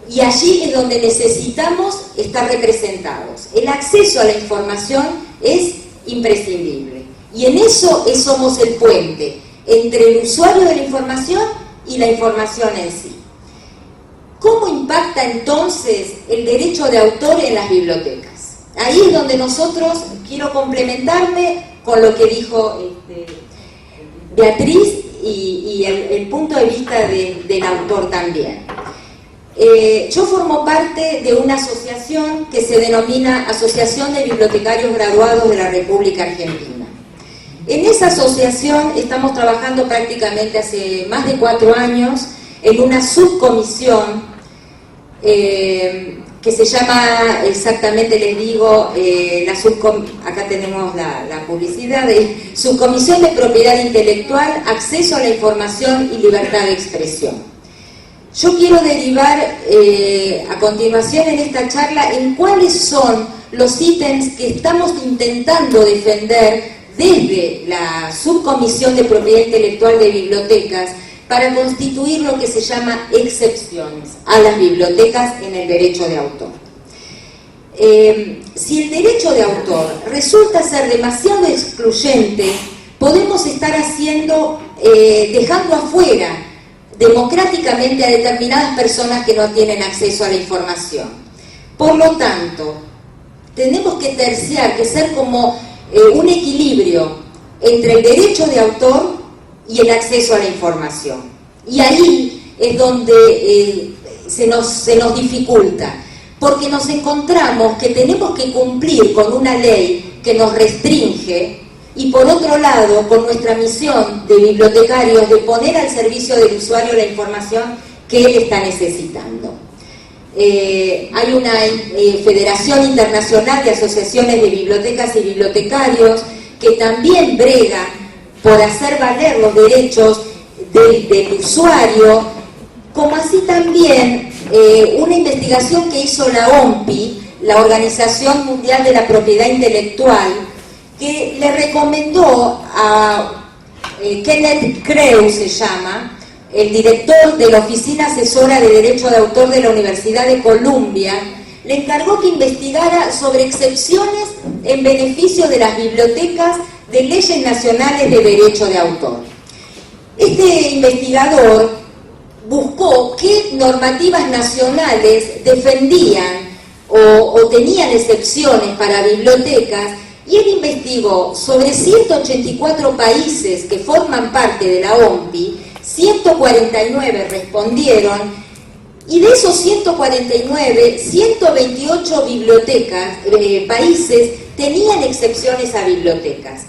y allí es donde necesitamos estar representados. El acceso a la información es imprescindible, y en eso somos el puente entre el usuario de la información y la información en sí. ¿Cómo impacta entonces el derecho de autor en las bibliotecas? Ahí es donde nosotros, quiero complementarme con lo que dijo Beatriz y el punto de vista del autor también. Yo formo parte de una asociación que se denomina Asociación de Bibliotecarios Graduados de la República Argentina. En esa asociación estamos trabajando prácticamente hace más de 4 años en una subcomisión que se llama, exactamente les digo, acá tenemos la publicidad, de Subcomisión de Propiedad Intelectual, Acceso a la Información y Libertad de Expresión. Yo quiero derivar a continuación en esta charla en cuáles son los ítems que estamos intentando defender desde la Subcomisión de Propiedad Intelectual de Bibliotecas para constituir lo que se llama excepciones a las bibliotecas en el derecho de autor. Si el derecho de autor resulta ser demasiado excluyente, podemos estar dejando afuera democráticamente a determinadas personas que no tienen acceso a la información. Por lo tanto, tenemos que terciar, que ser como un equilibrio entre el derecho de autor y el acceso a la información. Y ahí es donde se nos dificulta, porque nos encontramos que tenemos que cumplir con una ley que nos restringe y por otro lado con nuestra misión de bibliotecarios de poner al servicio del usuario la información que él está necesitando. Hay una Federación Internacional de Asociaciones de Bibliotecas y Bibliotecarios que también brega por hacer valer los derechos del usuario, como así también una investigación que hizo la OMPI, la Organización Mundial de la Propiedad Intelectual, que le recomendó a Kenneth Crew, se llama, el director de la Oficina Asesora de Derecho de Autor de la Universidad de Columbia, le encargó que investigara sobre excepciones en beneficio de las bibliotecas de leyes nacionales de derecho de autor. Este investigador buscó qué normativas nacionales defendían o tenían excepciones para bibliotecas, y él investigó sobre 184 países que forman parte de la OMPI, 149 respondieron Y de esos 149, 128 bibliotecas, países tenían excepciones a bibliotecas.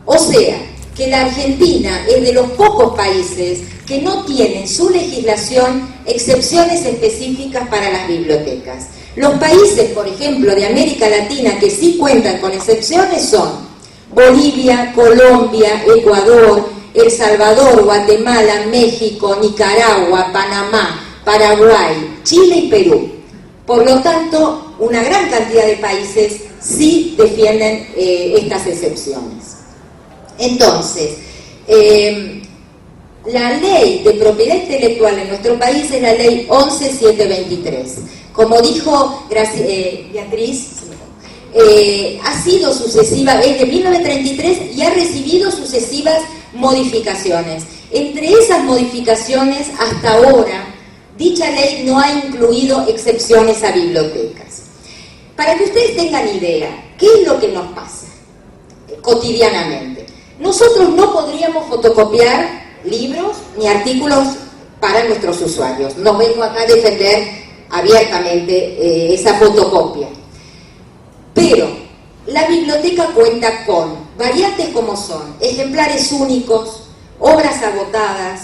O sea, que la Argentina es de los pocos países que no tienen su legislación excepciones específicas para las bibliotecas. Los países, por ejemplo, de América Latina que sí cuentan con excepciones son Bolivia, Colombia, Ecuador, El Salvador, Guatemala, México, Nicaragua, Panamá, Paraguay, Chile y Perú. Por lo tanto, una gran cantidad de países sí defienden estas excepciones. Entonces, la ley de propiedad intelectual en nuestro país es la ley 11723. Como dijo Beatriz, ha sido sucesiva, es de 1933 y ha recibido sucesivas modificaciones. Entre esas modificaciones, hasta ahora, dicha ley no ha incluido excepciones a bibliotecas. Para que ustedes tengan idea, ¿qué es lo que nos pasa cotidianamente? Nosotros no podríamos fotocopiar libros ni artículos para nuestros usuarios. No vengo acá a defender abiertamente esa fotocopia. Pero la biblioteca cuenta con variantes como son ejemplares únicos, obras agotadas,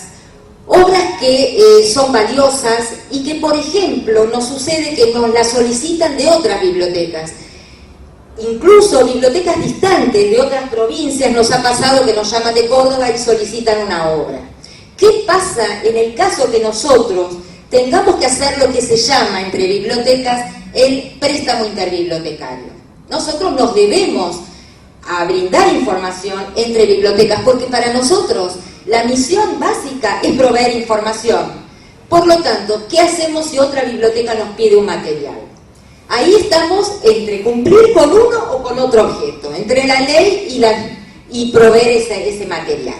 obras que son valiosas y que, por ejemplo, nos sucede que nos las solicitan de otras bibliotecas. Incluso bibliotecas distantes de otras provincias nos ha pasado que nos llaman de Córdoba y solicitan una obra. ¿Qué pasa en el caso que nosotros tengamos que hacer lo que se llama entre bibliotecas el préstamo interbibliotecario? Nosotros nos debemos a brindar información entre bibliotecas porque para nosotros la misión básica es proveer información. Por lo tanto, ¿qué hacemos si otra biblioteca nos pide un material? Ahí estamos entre cumplir con uno o con otro objeto, entre la ley y proveer ese material.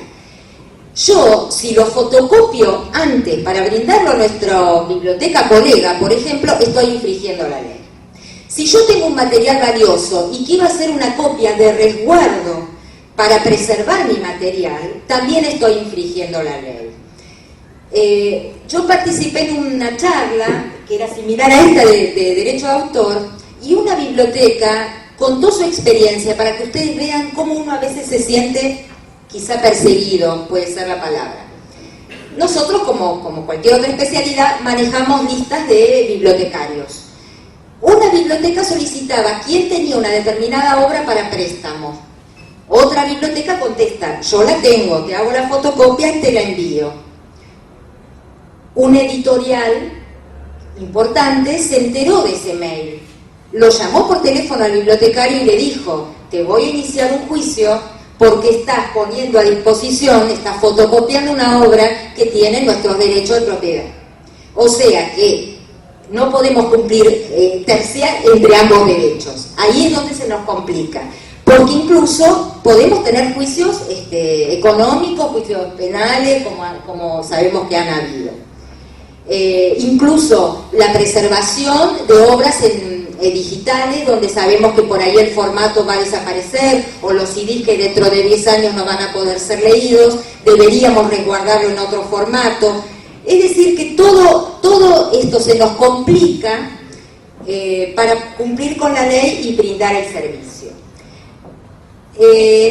Yo, si lo fotocopio antes para brindarlo a nuestra biblioteca colega, por ejemplo, estoy infringiendo la ley. Si yo tengo un material valioso y quiero hacer una copia de resguardo para preservar mi material, también estoy infringiendo la ley. Yo participé en una charla que era similar a esta de derecho de autor y una biblioteca contó su experiencia para que ustedes vean cómo uno a veces se siente quizá perseguido, puede ser la palabra. Nosotros, como cualquier otra especialidad, manejamos listas de bibliotecarios. Una biblioteca solicitaba quién tenía una determinada obra para préstamo. Otra biblioteca contesta, yo la tengo, te hago la fotocopia y te la envío. Un editorial importante se enteró de ese mail. Lo llamó por teléfono al bibliotecario y le dijo, te voy a iniciar un juicio porque estás poniendo a disposición, estás fotocopiando una obra que tiene nuestros derechos de propiedad. O sea que no podemos cumplir terciar entre ambos derechos. Ahí es donde se nos complica. Porque incluso podemos tener juicios económicos, juicios penales, como sabemos que han habido. Incluso la preservación de obras digitales, donde sabemos que por ahí el formato va a desaparecer, o los CDs que dentro de 10 años no van a poder ser leídos, deberíamos resguardarlo en otro formato. Es decir, que todo esto se nos complica para cumplir con la ley y brindar el servicio.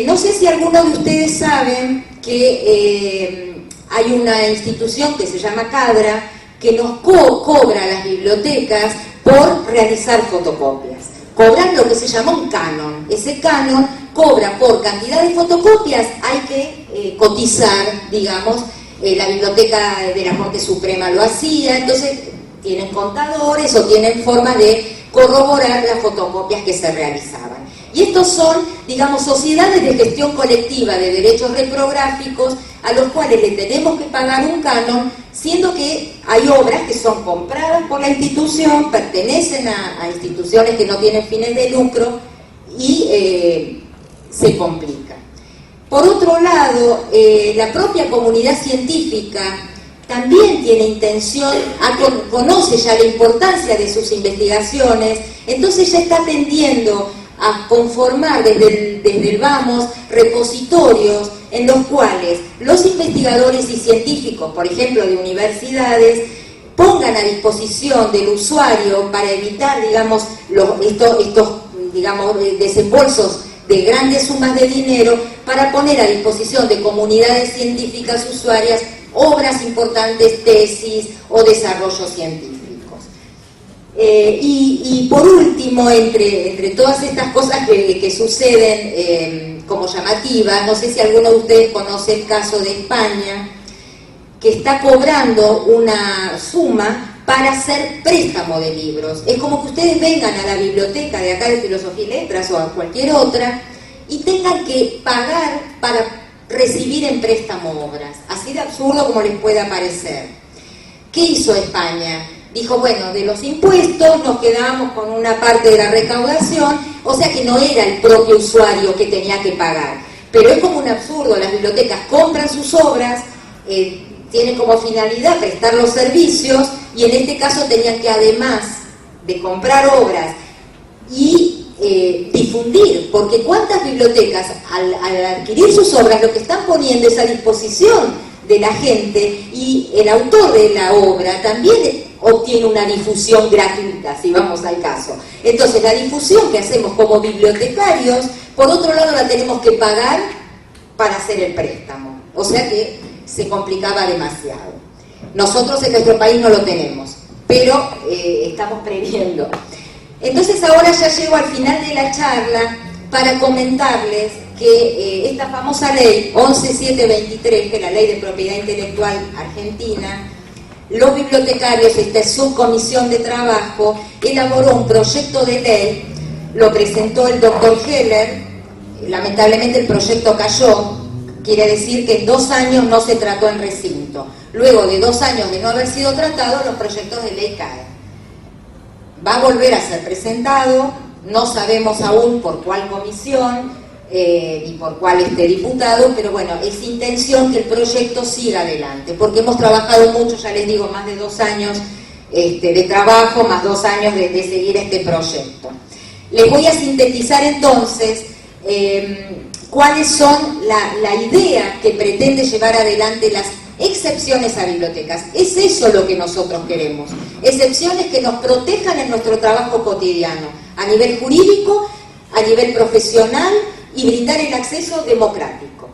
No sé si algunos de ustedes saben que hay una institución que se llama CADRA que nos cobra a las bibliotecas por realizar fotocopias. Cobran lo que se llama un canon. Ese canon cobra por cantidad de fotocopias, hay que cotizar, digamos. La biblioteca de la Corte Suprema lo hacía, entonces tienen contadores o tienen formas de corroborar las fotocopias que se realizaban. Y estos son, digamos, sociedades de gestión colectiva de derechos reprográficos a los cuales le tenemos que pagar un canon, siendo que hay obras que son compradas por la institución, pertenecen a instituciones que no tienen fines de lucro y se complica. Por otro lado, la propia comunidad científica también tiene intención, conoce ya la importancia de sus investigaciones, entonces ya está tendiendo a conformar desde el vamos repositorios en los cuales los investigadores y científicos, por ejemplo de universidades, pongan a disposición del usuario para evitar, digamos, estos digamos, desembolsos de grandes sumas de dinero, para poner a disposición de comunidades científicas usuarias obras importantes, tesis o desarrollos científicos. Y por último, entre todas estas cosas que suceden como llamativas, no sé si alguno de ustedes conoce el caso de España, que está cobrando una suma para hacer préstamo de libros. Es como que ustedes vengan a la biblioteca de acá de Filosofía y Letras o a cualquier otra y tengan que pagar para recibir en préstamo obras. Así de absurdo como les pueda parecer. ¿Qué hizo España? Dijo, bueno, de los impuestos nos quedamos con una parte de la recaudación, o sea que no era el propio usuario que tenía que pagar. Pero es como un absurdo, las bibliotecas compran sus obras, tienen como finalidad prestar los servicios, y en este caso tenían que, además de comprar obras y difundir, porque cuántas bibliotecas al adquirir sus obras lo que están poniendo es a disposición de la gente, y el autor de la obra también obtiene una difusión gratuita, si vamos al caso. Entonces la difusión que hacemos como bibliotecarios, por otro lado la tenemos que pagar para hacer el préstamo, o sea que se complicaba demasiado. Nosotros en nuestro país no lo tenemos, pero estamos previendo. Entonces ahora ya llego al final de la charla para comentarles que esta famosa ley 11723, que es la Ley de Propiedad Intelectual Argentina, los bibliotecarios, esta subcomisión de trabajo, elaboró un proyecto de ley, lo presentó el doctor Heller, lamentablemente el proyecto cayó, quiere decir que en 2 años no se trató en recinto. Luego de 2 años de no haber sido tratado, los proyectos de ley caen. Va a volver a ser presentado, no sabemos aún por cuál comisión ni por cuál diputado, pero bueno, es intención que el proyecto siga adelante, porque hemos trabajado mucho, ya les digo, más de 2 años de trabajo, más 2 años de seguir este proyecto. Les voy a sintetizar entonces cuáles son la idea que pretende llevar adelante las excepciones a bibliotecas. Es eso lo que nosotros queremos, excepciones que nos protejan en nuestro trabajo cotidiano, a nivel jurídico, a nivel profesional, y brindar el acceso democrático.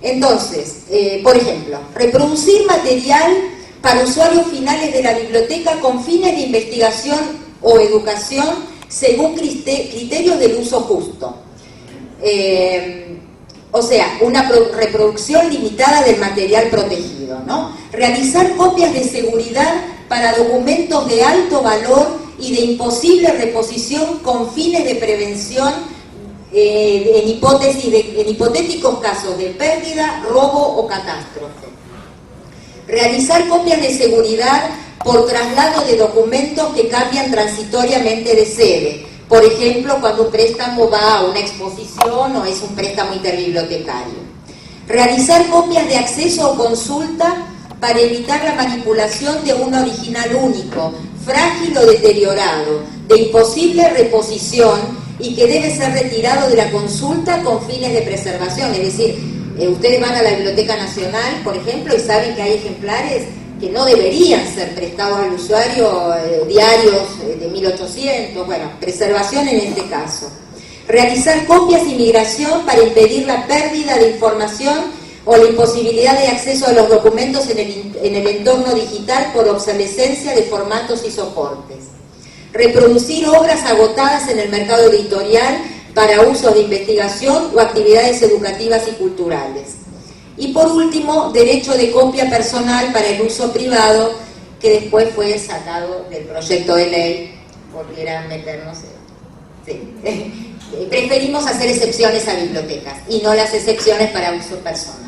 Entonces, por ejemplo, reproducir material para usuarios finales de la biblioteca con fines de investigación o educación según criterios del uso justo. O sea, una reproducción limitada del material protegido, ¿no? Realizar copias de seguridad para documentos de alto valor y de imposible reposición con fines de prevención en hipotéticos casos de pérdida, robo o catástrofe. Realizar copias de seguridad por traslado de documentos que cambian transitoriamente de sede. Por ejemplo, cuando un préstamo va a una exposición o es un préstamo interbibliotecario. Realizar copias de acceso o consulta para evitar la manipulación de un original único, frágil o deteriorado, de imposible reposición y que debe ser retirado de la consulta con fines de preservación. Es decir, ustedes van a la Biblioteca Nacional, por ejemplo, y saben que hay ejemplares que no deberían ser prestados al usuario, diarios de 1800, bueno, preservación en este caso. Realizar copias y migración para impedir la pérdida de información o la imposibilidad de acceso a los documentos en el entorno digital por obsolescencia de formatos y soportes. Reproducir obras agotadas en el mercado editorial para usos de investigación o actividades educativas y culturales. Y por último, derecho de copia personal para el uso privado, que después fue sacado del proyecto de ley, porque era meternos sí. Preferimos hacer excepciones a bibliotecas y no las excepciones para uso personal.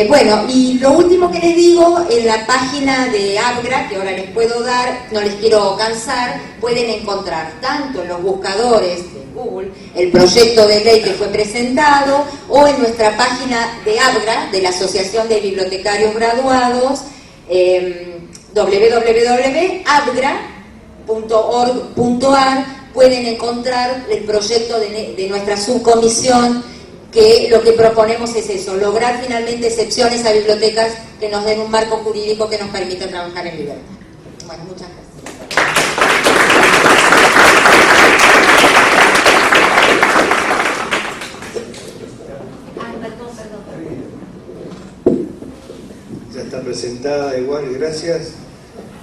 Bueno, y lo último que les digo, en la página de ABGRA, que ahora les puedo dar, no les quiero cansar, pueden encontrar tanto en los buscadores de Google el proyecto de ley que fue presentado, o en nuestra página de ABGRA, de la Asociación de Bibliotecarios Graduados, www.abgra.org.ar, pueden encontrar el proyecto de nuestra subcomisión, que lo que proponemos es eso, lograr finalmente excepciones a bibliotecas que nos den un marco jurídico que nos permita trabajar en libertad. Bueno, muchas gracias. Ya está presentada igual, gracias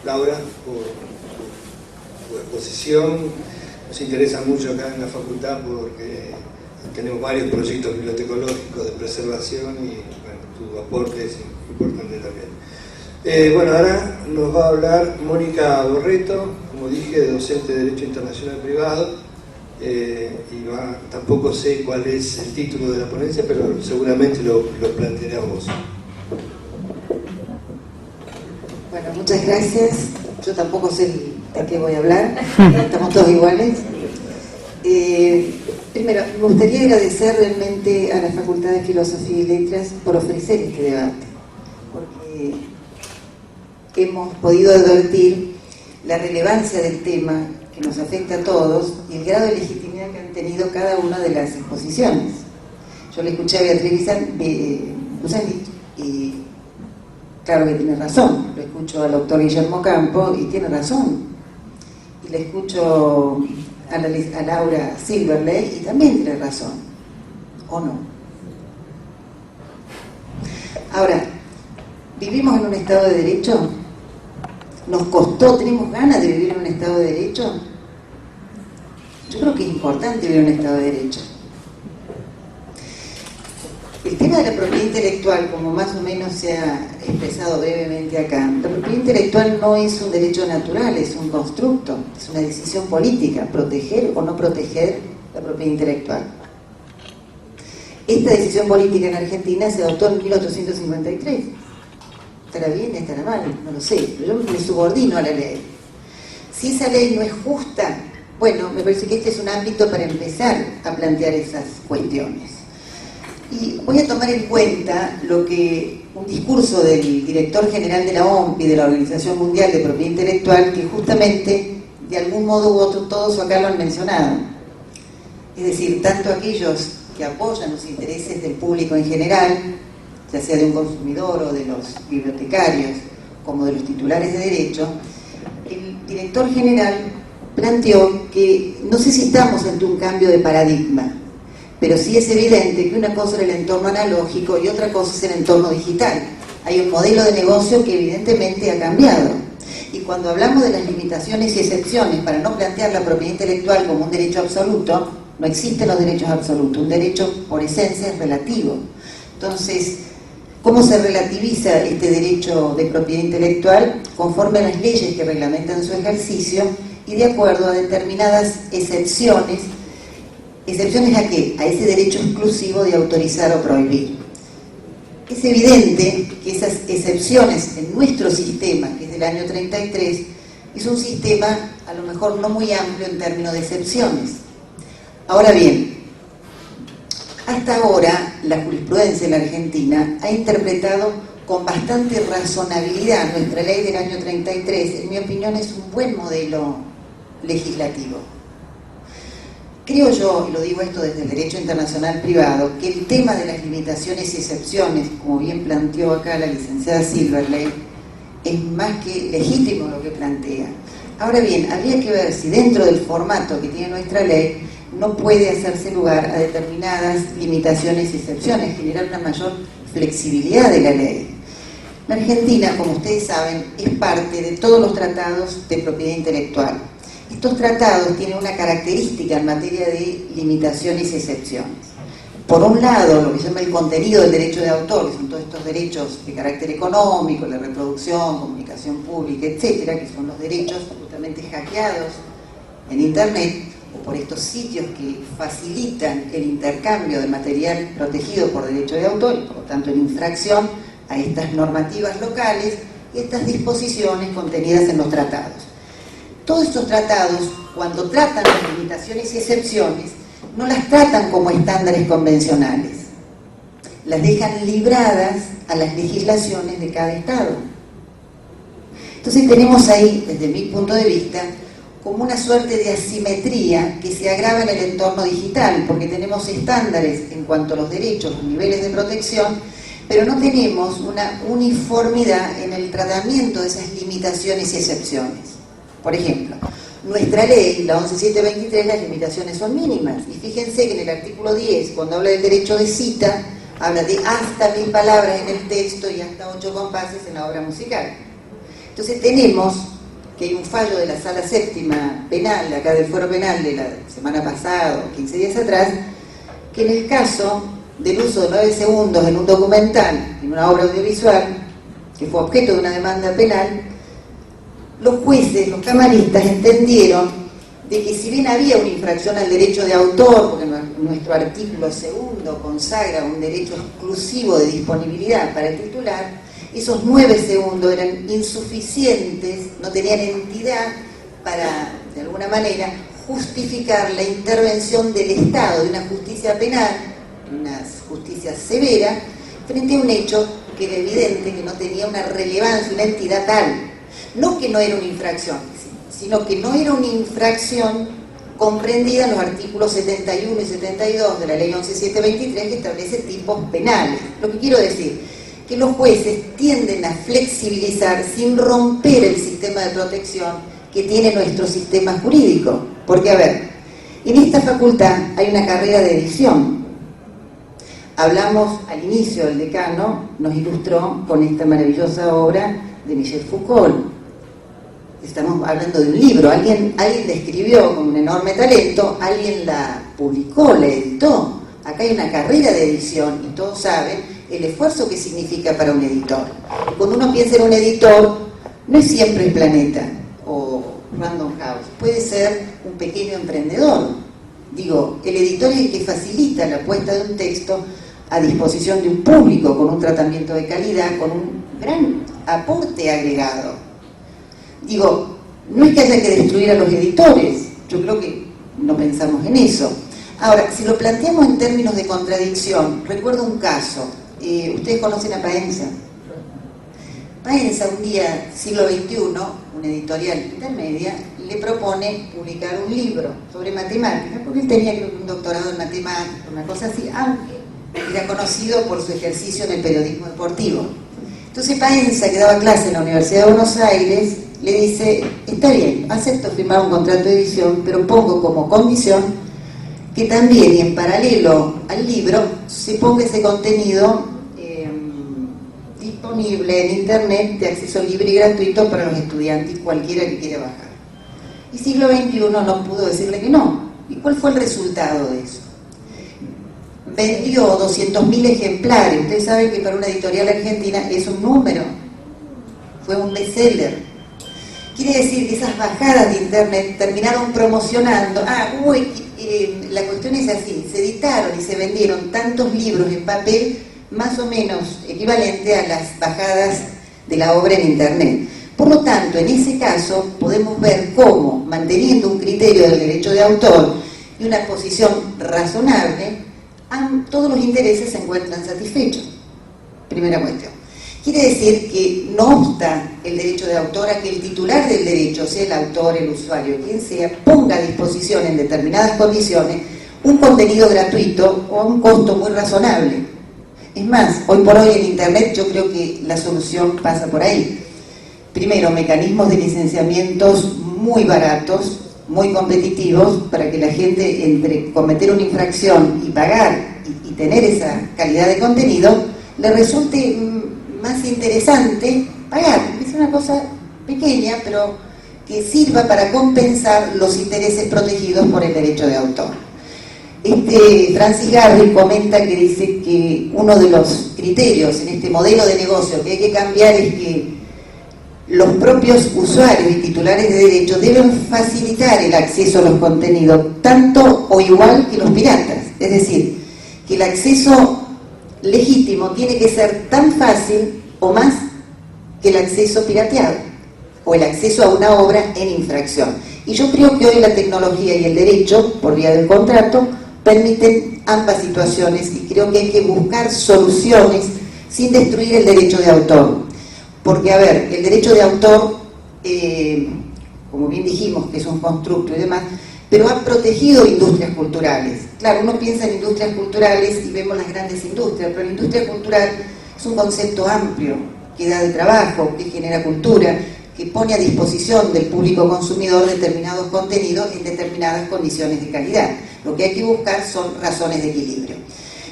Laura por tu exposición. Nos interesa mucho acá en la facultad porque tenemos varios proyectos bibliotecológicos de preservación y bueno, tu aporte es importante también. Bueno, ahora nos va a hablar Mónica Borreto, como dije, docente de Derecho Internacional Privado, tampoco sé cuál es el título de la ponencia, pero seguramente lo plantearás vos. Bueno, muchas gracias. Yo tampoco sé de qué voy a hablar, estamos todos iguales. Primero, me gustaría agradecer realmente a la Facultad de Filosofía y Letras por ofrecer este debate, porque hemos podido advertir la relevancia del tema que nos afecta a todos y el grado de legitimidad que han tenido cada una de las exposiciones. Yo le escuché a Beatriz Busanich y claro que tiene razón. Lo escucho al doctor Guillermo Campo y tiene razón. Y le escucho a Laura Silverley y también tiene razón. ¿O no? Ahora, ¿vivimos en un Estado de Derecho? ¿Nos costó, tenemos ganas de vivir en un Estado de Derecho? Yo creo que es importante vivir en un Estado de Derecho. El tema de la propiedad intelectual, como más o menos se ha expresado brevemente acá, la propiedad intelectual no es un derecho natural, es un constructo, es una decisión política, proteger o no proteger la propiedad intelectual. Esta decisión política en Argentina se adoptó en 1853. ¿Estará bien? ¿Estará mal? No lo sé, pero yo me subordino a la ley. Si esa ley no es justa, bueno, me parece que este es un ámbito para empezar a plantear esas cuestiones. Y voy a tomar en cuenta lo que un discurso del director general de la OMPI, de la Organización Mundial de Propiedad Intelectual, que justamente, de algún modo u otro, todos acá lo han mencionado. Es decir, tanto aquellos que apoyan los intereses del público en general, ya sea de un consumidor o de los bibliotecarios, como de los titulares de derecho, el director general planteó que no sé si estamos ante un cambio de paradigma, pero sí es evidente que una cosa es el entorno analógico y otra cosa es el entorno digital. Hay un modelo de negocio que evidentemente ha cambiado. Y cuando hablamos de las limitaciones y excepciones para no plantear la propiedad intelectual como un derecho absoluto, no existen los derechos absolutos. Un derecho por esencia es relativo. Entonces, ¿cómo se relativiza este derecho de propiedad intelectual? Conforme a las leyes que reglamentan su ejercicio y de acuerdo a determinadas excepciones. ¿Excepciones a qué? A ese derecho exclusivo de autorizar o prohibir. Es evidente que esas excepciones en nuestro sistema, que es del año 33, es un sistema a lo mejor no muy amplio en términos de excepciones. Ahora bien, hasta ahora la jurisprudencia en la Argentina ha interpretado con bastante razonabilidad nuestra ley del año 33. En mi opinión es un buen modelo legislativo. Creo yo, y lo digo esto desde el derecho internacional privado, que el tema de las limitaciones y excepciones, como bien planteó acá la licenciada Silverley, es más que legítimo lo que plantea. Ahora bien, habría que ver si dentro del formato que tiene nuestra ley no puede hacerse lugar a determinadas limitaciones y excepciones, generar una mayor flexibilidad de la ley. La Argentina, como ustedes saben, es parte de todos los tratados de propiedad intelectual. Estos tratados tienen una característica en materia de limitaciones y excepciones. Por un lado, lo que se llama el contenido del derecho de autor, que son todos estos derechos de carácter económico, la reproducción, comunicación pública, etcétera, que son los derechos justamente hackeados en Internet, o por estos sitios que facilitan el intercambio de material protegido por derecho de autor, y por lo tanto en infracción a estas normativas locales y estas disposiciones contenidas en los tratados. Todos estos tratados, cuando tratan las limitaciones y excepciones, no las tratan como estándares convencionales. Las dejan libradas a las legislaciones de cada Estado. Entonces tenemos ahí, desde mi punto de vista, como una suerte de asimetría que se agrava en el entorno digital, porque tenemos estándares en cuanto a los derechos, los niveles de protección, pero no tenemos una uniformidad en el tratamiento de esas limitaciones y excepciones. Por ejemplo, nuestra ley, la 11723, las limitaciones son mínimas. Y fíjense que en el artículo 10, cuando habla del derecho de cita, habla de hasta 1000 palabras en el texto y hasta 8 compases en la obra musical. Entonces tenemos que hay un fallo de la Sala Séptima Penal, acá del Fuero Penal de la semana pasada, 15 días atrás, que en el caso del uso de 9 segundos en un documental, en una obra audiovisual, que fue objeto de una demanda penal, los jueces, los camaristas entendieron de que si bien había una infracción al derecho de autor, porque nuestro artículo 2 consagra un derecho exclusivo de disponibilidad para el titular, esos 9 segundos eran insuficientes, no tenían entidad para, de alguna manera, justificar la intervención del Estado, de una justicia penal, una justicia severa, frente a un hecho que era evidente que no tenía una relevancia, una entidad tal. No que no era una infracción, sino que no era una infracción comprendida en los artículos 71 y 72 de la ley 11723 que establece tipos penales. Lo que quiero decir, que los jueces tienden a flexibilizar sin romper el sistema de protección que tiene nuestro sistema jurídico. Porque, a ver, en esta facultad hay una carrera de edición. Hablamos al inicio, el decano nos ilustró con esta maravillosa obra de Michel Foucault. Estamos hablando de un libro, alguien la escribió con un enorme talento, alguien la publicó, la editó. Acá hay una carrera de edición y todos saben el esfuerzo que significa para un editor. Cuando uno piensa en un editor, no es siempre el Planeta o Random House, puede ser un pequeño emprendedor. Digo, el editor es el que facilita la puesta de un texto a disposición de un público con un tratamiento de calidad, con un gran aporte agregado. Digo, no es que haya que destruir a los editores, yo creo que no pensamos en eso. Ahora, si lo planteamos en términos de contradicción, recuerdo un caso, ustedes conocen a Paenza. Paenza un día, siglo XXI, una editorial intermedia, le propone publicar un libro sobre matemáticas, porque él tenía creo que un doctorado en matemáticas, una cosa así, aunque era conocido por su ejercicio en el periodismo deportivo. Entonces Paenza, que daba clase en la Universidad de Buenos Aires, le dice, está bien, acepto firmar un contrato de edición, pero pongo como condición que también y en paralelo al libro se ponga ese contenido disponible en internet de acceso libre y gratuito para los estudiantes, cualquiera que quiera bajar. Y siglo XXI no pudo decirle que no. ¿Y cuál fue el resultado de eso? Vendió 200.000 ejemplares. Ustedes saben que para una editorial argentina es un número. Fue un bestseller. Quiere decir que esas bajadas de internet terminaron promocionando. La cuestión es así, se editaron y se vendieron tantos libros en papel más o menos equivalente a las bajadas de la obra en internet. Por lo tanto, en ese caso podemos ver cómo, manteniendo un criterio del derecho de autor y una posición razonable, todos los intereses se encuentran satisfechos. Primera cuestión. Quiere decir que no obsta el derecho de autor a que el titular del derecho, sea el autor, el usuario, quien sea, ponga a disposición en determinadas condiciones un contenido gratuito o a un costo muy razonable. Es más, hoy por hoy en internet yo creo que la solución pasa por ahí. Primero, mecanismos de licenciamientos muy baratos, muy competitivos, para que la gente entre cometer una infracción y pagar y tener esa calidad de contenido, le resulte más interesante pagar. Es una cosa pequeña, pero que sirva para compensar los intereses protegidos por el derecho de autor. Francis Garrett comenta que dice que uno de los criterios en este modelo de negocio que hay que cambiar es que los propios usuarios y titulares de derecho deben facilitar el acceso a los contenidos, tanto o igual que los piratas. Es decir, que el acceso legítimo tiene que ser tan fácil o más que el acceso pirateado o el acceso a una obra en infracción. Y yo creo que hoy la tecnología y el derecho, por vía del contrato, permiten ambas situaciones y creo que hay que buscar soluciones sin destruir el derecho de autor. Porque, a ver, el derecho de autor, como bien dijimos, que es un constructo y demás, pero ha protegido industrias culturales. Claro, uno piensa en industrias culturales y vemos las grandes industrias, pero la industria cultural Es un concepto amplio, que da de trabajo, que genera cultura, que pone a disposición del público consumidor determinados contenidos en determinadas condiciones de calidad. Lo que hay que buscar son razones de equilibrio.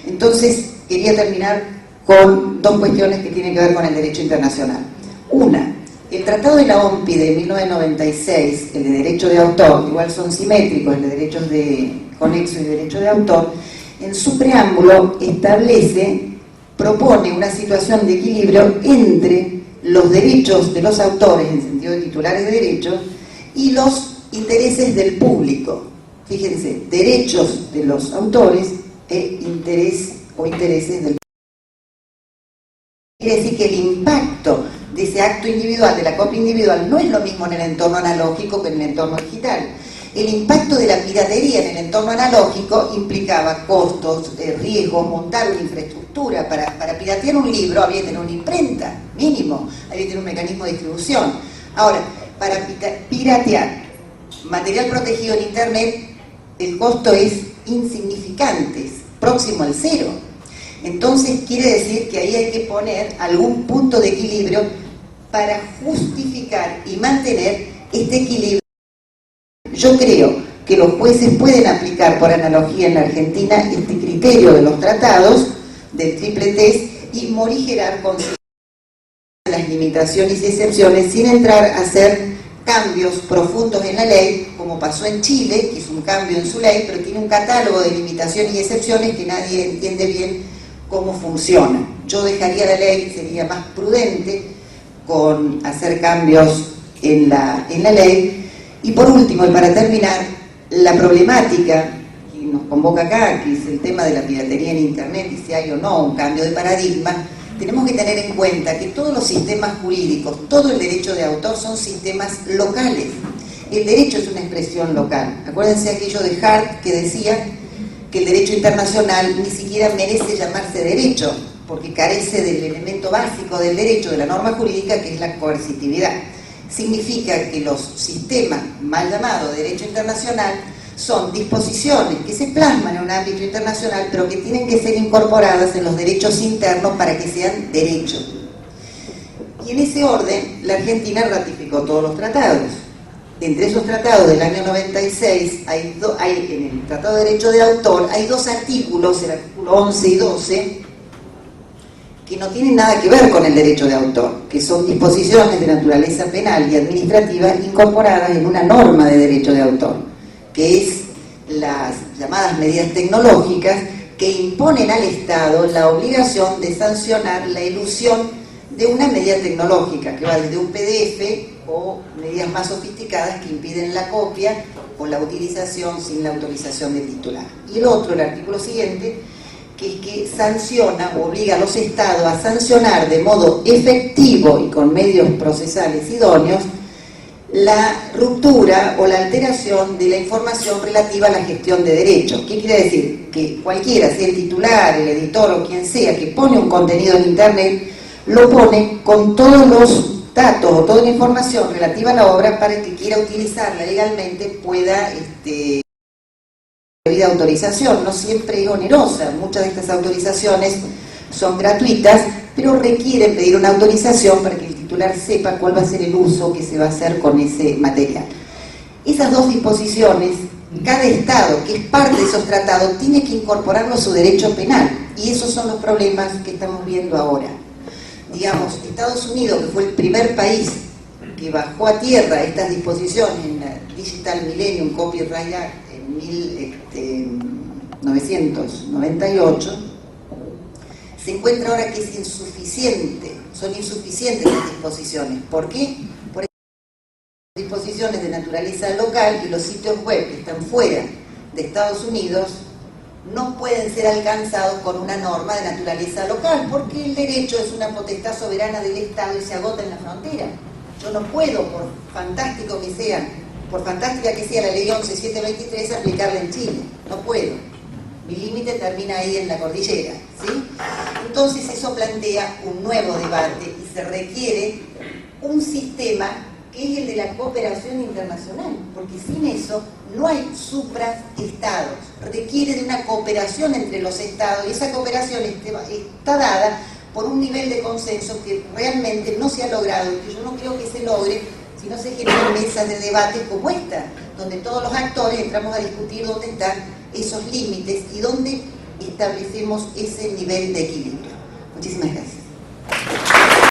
Entonces, quería terminar con dos cuestiones que tienen que ver con el derecho internacional. Una, el Tratado de la OMPI de 1996, el de derecho de autor, igual son simétricos, el de derechos de conexo y derecho de autor, en su preámbulo propone una situación de equilibrio entre los derechos de los autores, en sentido de titulares de derechos, y los intereses del público. Fíjense, derechos de los autores e intereses del público. Quiere decir que el impacto de ese acto individual, de la copia individual, no es lo mismo en el entorno analógico que en el entorno digital. El impacto de la piratería en el entorno analógico implicaba costos, riesgos, montar una infraestructura. Para piratear un libro había que tener una imprenta, mínimo, había que tener un mecanismo de distribución. Ahora, para piratear material protegido en Internet, el costo es insignificante, es próximo al cero. Entonces quiere decir que ahí hay que poner algún punto de equilibrio para justificar y mantener este equilibrio. Yo creo que los jueces pueden aplicar por analogía en la Argentina este criterio de los tratados del triple test y morigerar con las limitaciones y excepciones sin entrar a hacer cambios profundos en la ley, como pasó en Chile, que es un cambio en su ley, pero tiene un catálogo de limitaciones y excepciones que nadie entiende bien cómo funciona. Yo dejaría la ley, sería más prudente con hacer cambios en la ley. Y por último, y para terminar, la problemática que nos convoca acá, que es el tema de la piratería en Internet y si hay o no un cambio de paradigma, tenemos que tener en cuenta que todos los sistemas jurídicos, todo el derecho de autor son sistemas locales. El derecho es una expresión local. Acuérdense aquello de Hart que decía que el derecho internacional ni siquiera merece llamarse derecho, porque carece del elemento básico del derecho, de la norma jurídica, que es la coercitividad. Significa que los sistemas mal llamados derecho internacional son disposiciones que se plasman en un ámbito internacional, pero que tienen que ser incorporadas en los derechos internos para que sean derechos. Y en ese orden, la Argentina ratificó todos los tratados. Entre esos tratados del año 96, hay en el Tratado de Derecho de Autor, hay dos artículos, el artículo 11 y 12, que no tienen nada que ver con el derecho de autor, que son disposiciones de naturaleza penal y administrativa incorporadas en una norma de derecho de autor, que es las llamadas medidas tecnológicas que imponen al Estado la obligación de sancionar la elusión de una medida tecnológica, que va desde un PDF o medidas más sofisticadas que impiden la copia o la utilización sin la autorización del titular. Y el otro, el artículo siguiente, que es que sanciona o obliga a los estados a sancionar de modo efectivo y con medios procesales idóneos la ruptura o la alteración de la información relativa a la gestión de derechos. ¿Qué quiere decir? Que cualquiera, sea el titular, el editor o quien sea que pone un contenido en Internet, lo pone con todos los datos o toda la información relativa a la obra para que quiera utilizarla legalmente pueda debida autorización. No siempre es onerosa, muchas de estas autorizaciones son gratuitas, pero requieren pedir una autorización para que el titular sepa cuál va a ser el uso que se va a hacer con ese material. Esas dos disposiciones, cada Estado que es parte de esos tratados tiene que incorporarlo a su derecho penal, y esos son los problemas que estamos viendo ahora. Digamos, Estados Unidos, que fue el primer país que bajó a tierra estas disposiciones en la Digital Millennium Copyright Act en 1998, se encuentra ahora que es insuficiente, son insuficientes las disposiciones. ¿Por qué? Por disposiciones de naturaleza local y los sitios web que están fuera de Estados Unidos no pueden ser alcanzados con una norma de naturaleza local, porque el derecho es una potestad soberana del Estado y se agota en la frontera. Yo no puedo, por fantástica que sea la ley 11.723, aplicarla en Chile. No puedo. Mi límite termina ahí en la cordillera, ¿sí? Entonces eso plantea un nuevo debate y se requiere un sistema que es el de la cooperación internacional, porque sin eso no hay supraestados. Requiere de una cooperación entre los estados y esa cooperación está dada por un nivel de consenso que realmente no se ha logrado, que yo no creo que se logre si no se generan mesas de debate como esta, donde todos los actores entramos a discutir dónde están esos límites y dónde establecemos ese nivel de equilibrio. Muchísimas gracias.